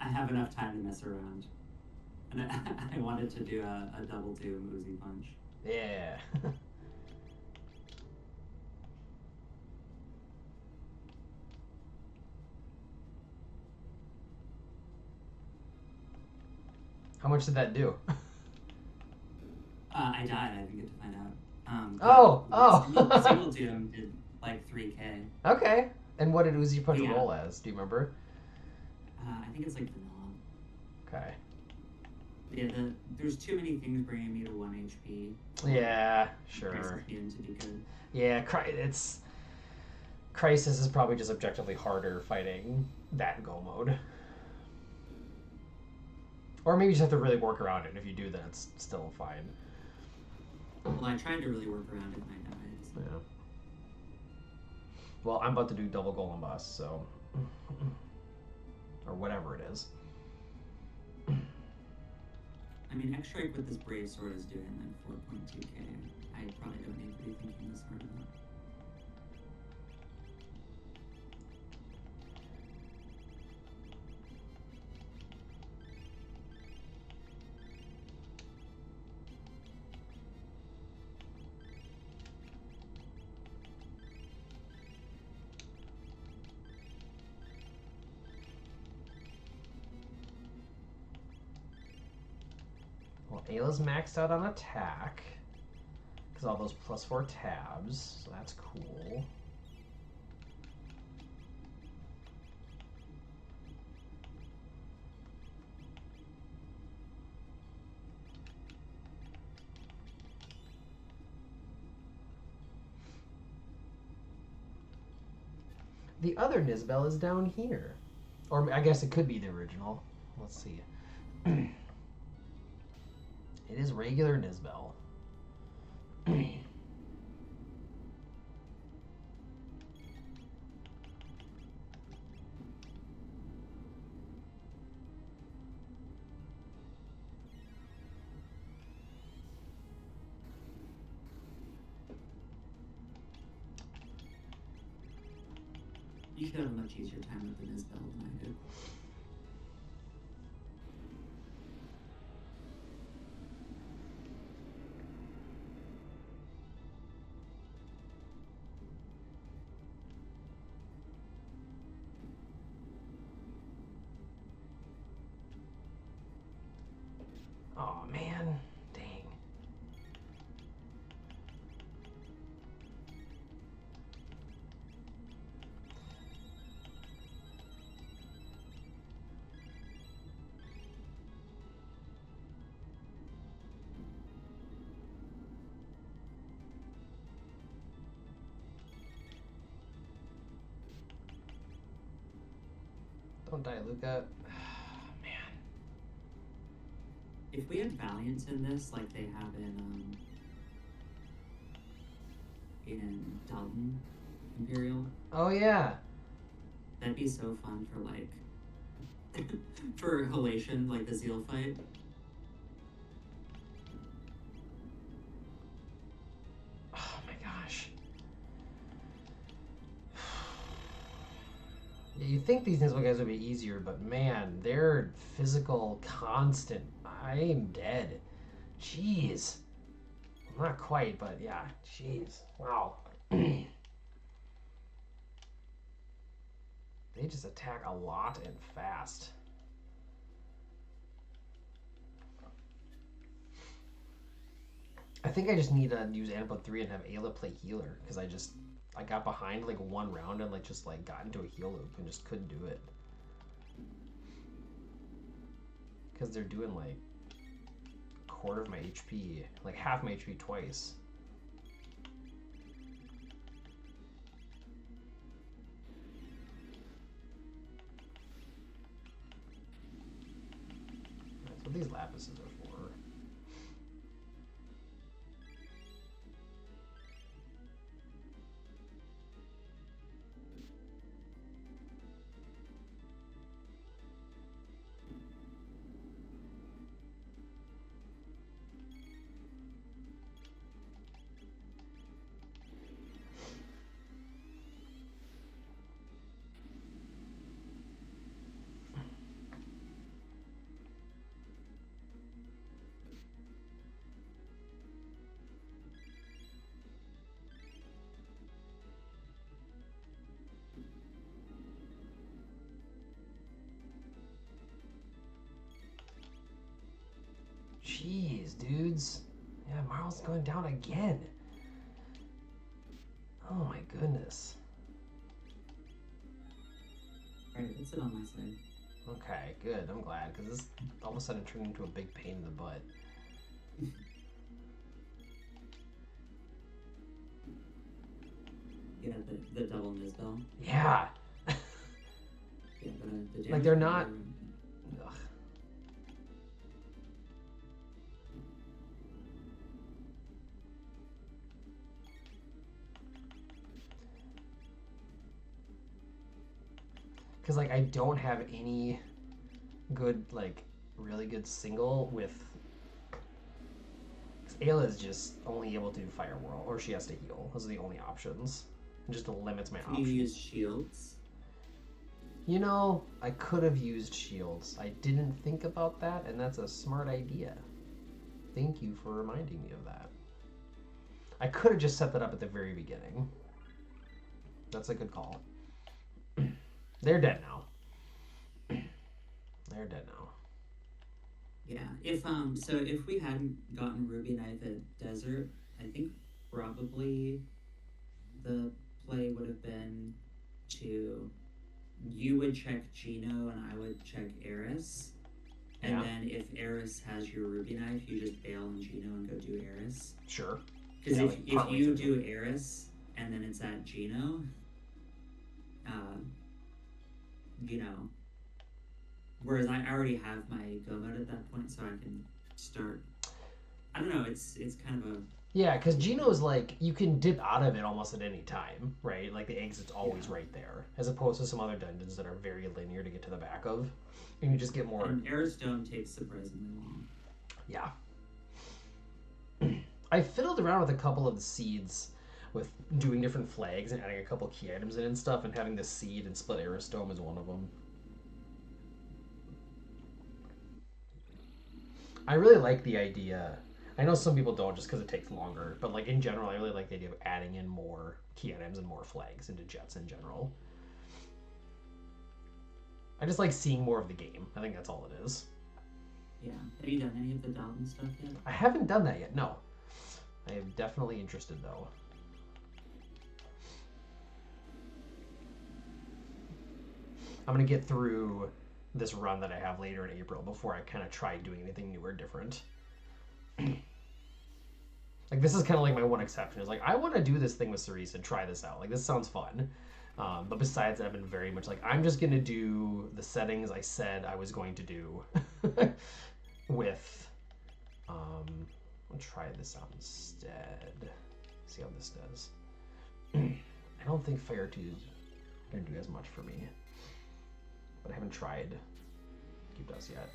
have enough time to mess around. And I wanted to do a double doom Uzi punch. Yeah. How much did that do? I died. I didn't get to find Oh! Single doom did like 3K. Okay. And what did Uzi punch Yeah. roll as? Do you remember? I think it's like vanilla. Okay. Yeah, there's too many things bringing me to 1 HP. Yeah, sure. Crisis needed to be good. Yeah, Crisis is probably just objectively harder fighting that go mode. Or maybe you just have to really work around it. If you do, then it's still fine. Well, I tried to really work around it and I died. So. Yeah. Well, I'm about to do double golem boss, so... or whatever it is. I mean, X-Strike with this Brave Sword is doing like 4.2k. I probably don't need to be thinking this hard enough. Well, Ayla's maxed out on attack. Because all those +4 tabs. So that's cool. The other Nizbel is down here. Or I guess it could be the original. Let's see. It is regular Nizbel. You should have a much easier time with the Nizbel than I did. Oh, man. Dang. Don't die, Luca. Man. If we had Valiant in this, like they have in Dalton Imperial, Oh, yeah. that'd be so fun for like for Halation, like the Zeal fight. Oh, my gosh. Yeah, you think these Nismo guys would be easier, but man, they're physical, constant. I am dead. Jeez. Not quite, but yeah. Jeez. Wow. They just attack a lot and fast. I think I just need to use Antipope 3 and have Ayla play healer, because I got behind like one round and just got into a heal loop and just couldn't do it. Because they're doing like a quarter of my HP, like half my HP twice. That's what these lapises are for. Jeez, dudes. Yeah, Marl's going down again. Oh my goodness. Alright, let's sit on my side. Okay, good. I'm glad, because this all of a sudden turned into a big pain in the butt. Yeah, the double Nizbel. Yeah. Yeah, but the Like, they're not... Ugh. Because, like, I don't have any good, like, really good single with... Ayla is just only able to do Fire Whirl, or she has to heal. Those are the only options. It just limits my Can options. you use shields? You know, I could have used shields. I didn't think about that, and that's a smart idea. Thank you for reminding me of that. I could have just set that up at the very beginning. That's a good call. They're dead now. They're dead now. Yeah. If we hadn't gotten Ruby Knife at Desert, I think probably the play would have been to you would check Gino and I would check Eris. And Yeah. then if Eris has your Ruby Knife, you just bail on Gino and go do Eris. Sure. Because Yeah, if like, if partway you through. do Eris and then it's at Gino, you know, whereas I already have my go mode at that point, so I can start. I don't know. It's kind of a Yeah, because Gino's like, you can dip out of it almost at any time, right? Like the exit's always Yeah. right there, as opposed to some other dungeons that are very linear to get to the back of. And you just get more. and Airstone takes surprisingly long. Yeah. I fiddled around with a couple of the seeds with doing different flags and adding a couple key items in and stuff, and having the seed and split Aristome is one of them. I really like the idea. I know some people don't just because it takes longer, but like in general, I really like the idea of adding in more key items and more flags into jets in general. I just like seeing more of the game. I think that's all it is. Yeah. Have you done any of the Dalton stuff yet? I haven't done that yet, no. I am definitely interested, though. I'm going to get through this run that I have later in April before I kind of try doing anything new or different. Like, this is kind of like my one exception. Is like, I want to do this thing with Ceres and try this out. Like, this sounds fun. But besides that, I've been very much like, I'm just going to do the settings I said I was going to do with... I'll try this out instead. See how this does. I don't think Fire 2 is going to do as much for me. But I haven't tried Coop does yet.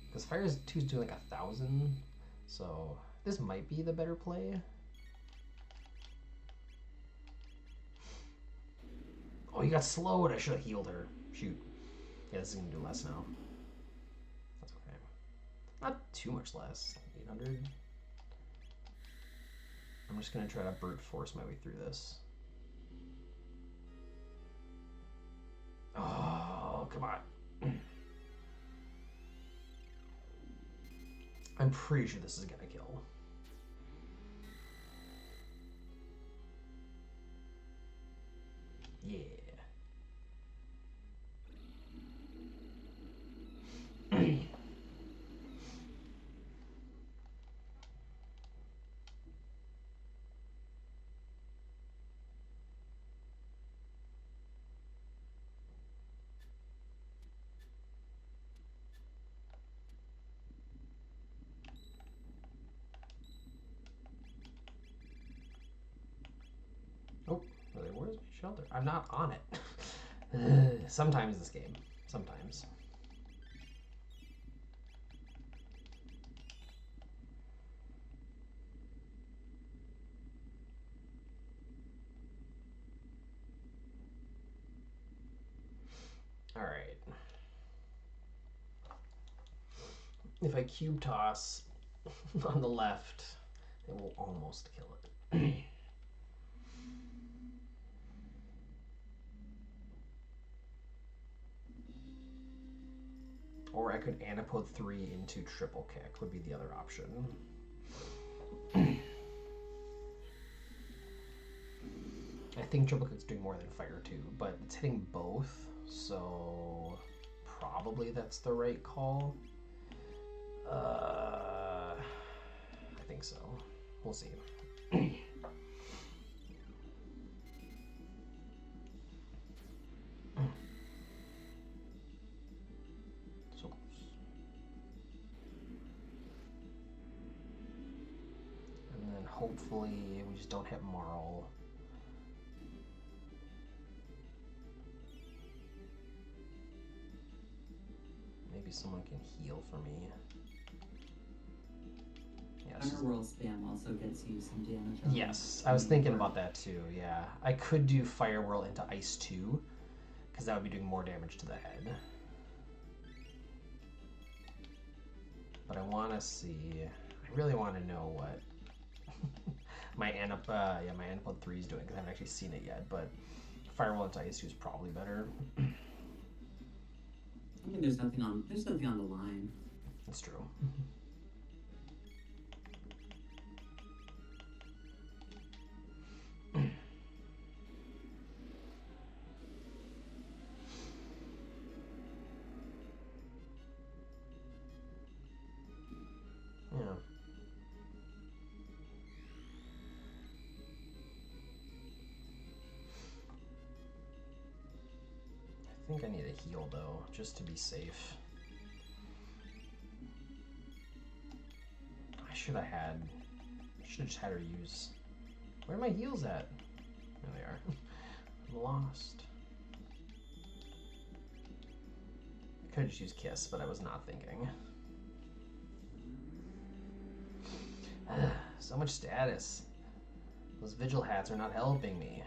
Because Fire 2 is doing like 1,000. So this might be the better play. Oh, you got slowed. I should have healed her. Shoot. Yeah, this is going to do less now. That's okay. Not too much less. 800. I'm just going to try to brute force my way through this. Oh, come on. I'm pretty sure this is going to kill. Yeah. Oh, really? Where's my shelter? I'm not on it. Sometimes this game. Sometimes. All right. If I cube toss on the left, it will almost kill it. Or I could Antipode 3 into triple kick would be the other option. I think triple kick's doing more than Fire 2, but it's hitting both, so probably that's the right call. I think so. We'll see. So close. And then hopefully we just don't hit Marl. Maybe someone can heal for me. Firewhirl spam also gets you some damage. Yes, I was thinking about that too, yeah. I could do Firewhirl into Ice 2, because that would be doing more damage to the head. But I want to see... I really want to know what my Antipode 3 is doing, because I haven't actually seen it yet, but Firewhirl into Ice 2 is probably better. I think there's nothing on the line. That's true. Yeah. I think I need a heal though, just to be safe. I should have just had her use. Where are my heals at? There they are. I'm lost. I could have just used Kiss, but I was not thinking. So much status. Those vigil hats are not helping me.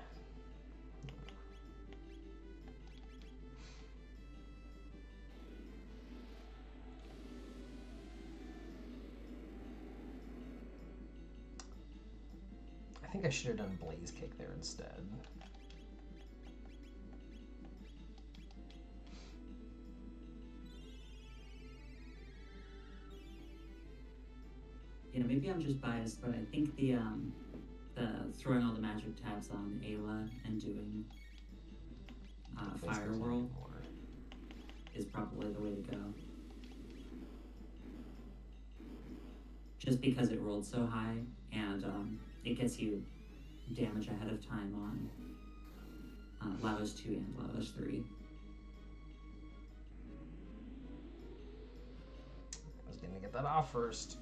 I think I should have done Blaze Kick there instead. maybe I'm just biased, but I think the throwing all the magic tabs on Ayla and doing Fire Whirl is probably the way to go. Just because it rolled so high, and it gets you damage ahead of time on Lavos 2 and Lavos 3. I was gonna get that off first.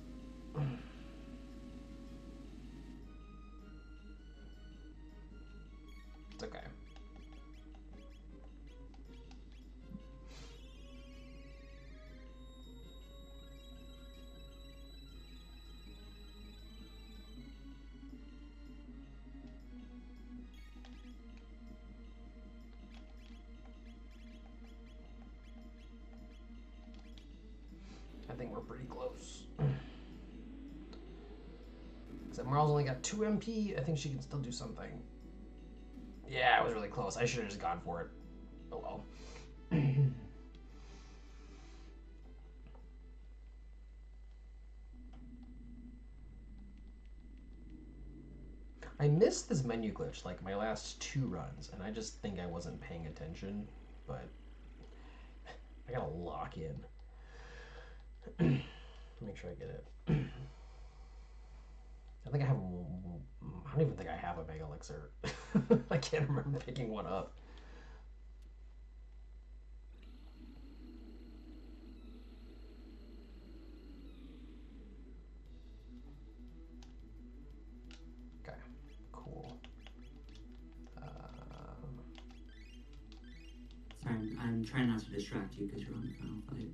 It's okay. I think we're pretty close. Except Marl's only got 2 MP. I think she can still do something. Yeah, it was really close. I should have just gone for it. Oh well. I missed this menu glitch like my last 2 runs, and I just think I wasn't paying attention, but I gotta lock in. Make sure I get it. I think I have. I don't even think I have a Mega Elixir. I can't remember picking one up. Okay, cool. Sorry, I'm trying not to distract you because you're on the final fight.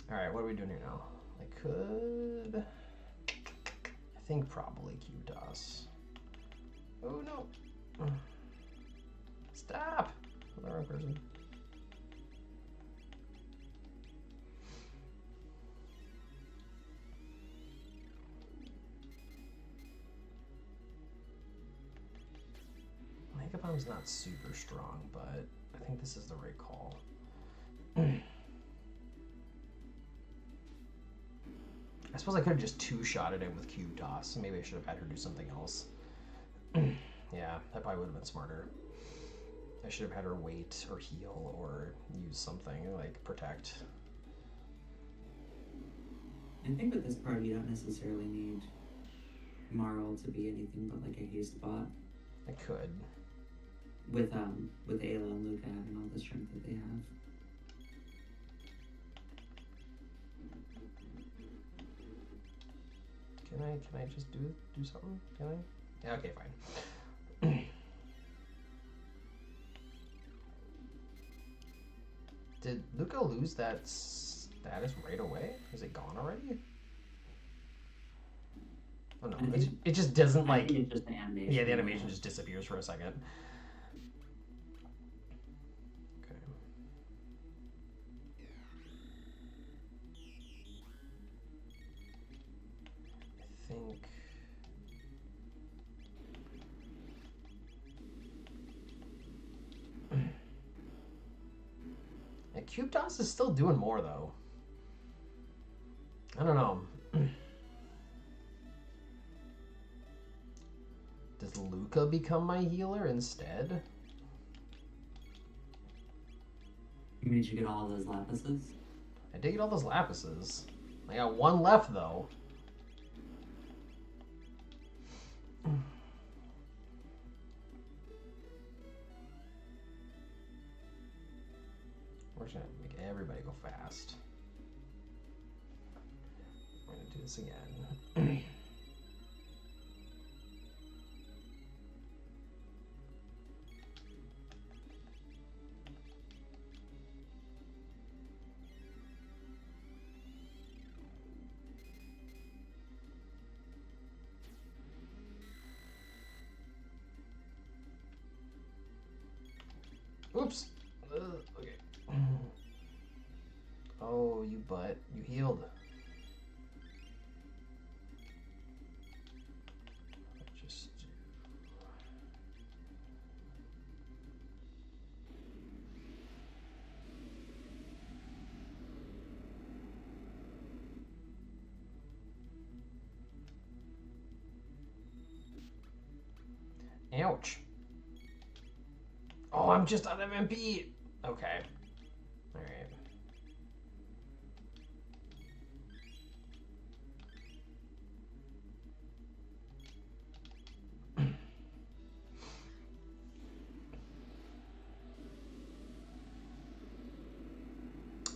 Alright, what are we doing here now? I could... I think probably Cube Toss. Oh no! Stop! I'm the wrong person. Mega Bomb's not super strong, but I think this is the right call. I suppose I could have just 2-shotted it with Cube Toss. Maybe I should have had her do something else. Yeah, that probably would have been smarter. I should have had her wait or heal or use something like protect. I think with this party you don't necessarily need Marl to be anything but like a haste bot. I could. With Ayla and Luca having all the strength that they have. Can I just do something? Can I? Yeah, okay, fine. Did Luca lose that status right away? Is it gone already? Oh no, it just doesn't like... It's just the animation. Yeah, the animation just disappears for a second. Okay. I think... Yeah, Cube Toss is still doing more though. I don't know. Does Luca become my healer instead? You mean you get all those lapises? I did get all those lapises. I got 1 left though. We're just gonna make everybody go fast. We're gonna do this again. Oops. Okay. Oh, you butt. You healed. Just Ouch. Oh, I'm just on MMP. Okay. All right.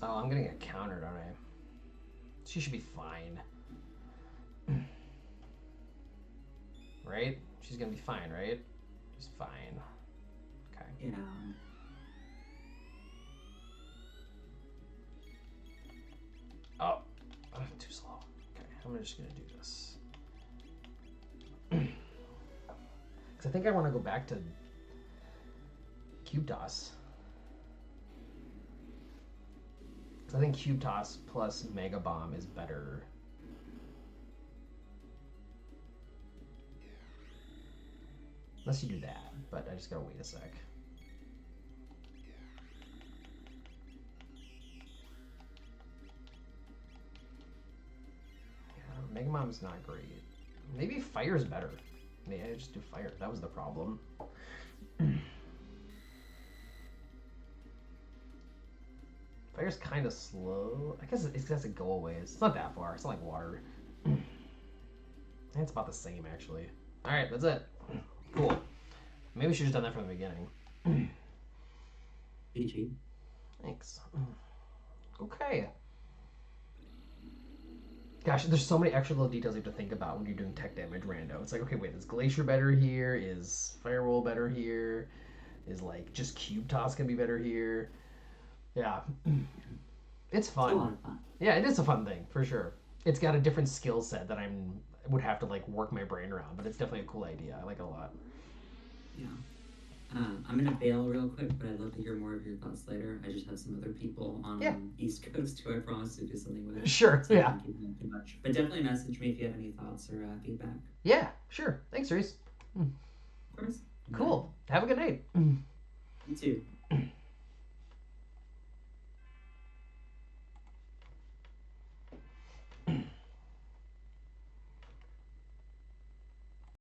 Oh, I'm gonna get countered, aren't I? She should be fine. Right? She's gonna be fine, right? She's fine. Okay. Yeah. Oh, too slow. Okay, I'm just gonna do this. Because I think I want to go back to Cube Toss. Because I think Cube Toss plus Mega Bomb is better. Unless you do that, but I just gotta wait a sec. Yeah, Mega Bomb's not great. Maybe Fire's better. Maybe I just do Fire. That was the problem. Fire's kind of slow. I guess it has to go away. It's not that far. It's not like water. I think it's about the same, actually. All right, that's it. Cool. Maybe we should have done that from the beginning. GG. Thanks. Okay. Gosh, there's so many extra little details you have to think about when you're doing Tech Damage Rando. It's like, okay, wait, is Glacier better here? Is Firewall better here? Is, like, just Cube Toss gonna be better here? Yeah. It's fun. It's a lot of fun. Yeah, it is a fun thing, for sure. It's got a different skill set that would have to, like, work my brain around, but it's definitely a cool idea. I like it a lot. Yeah. I'm gonna bail real quick, but I'd love to hear more of your thoughts later. I just have some other people on East Coast who I promised to do something with. Sure, so I yeah. can't keep them too much. But definitely message me if you have any thoughts or feedback. Yeah, sure. Thanks, Ceres. Of course. Cool. Have a good night. You too.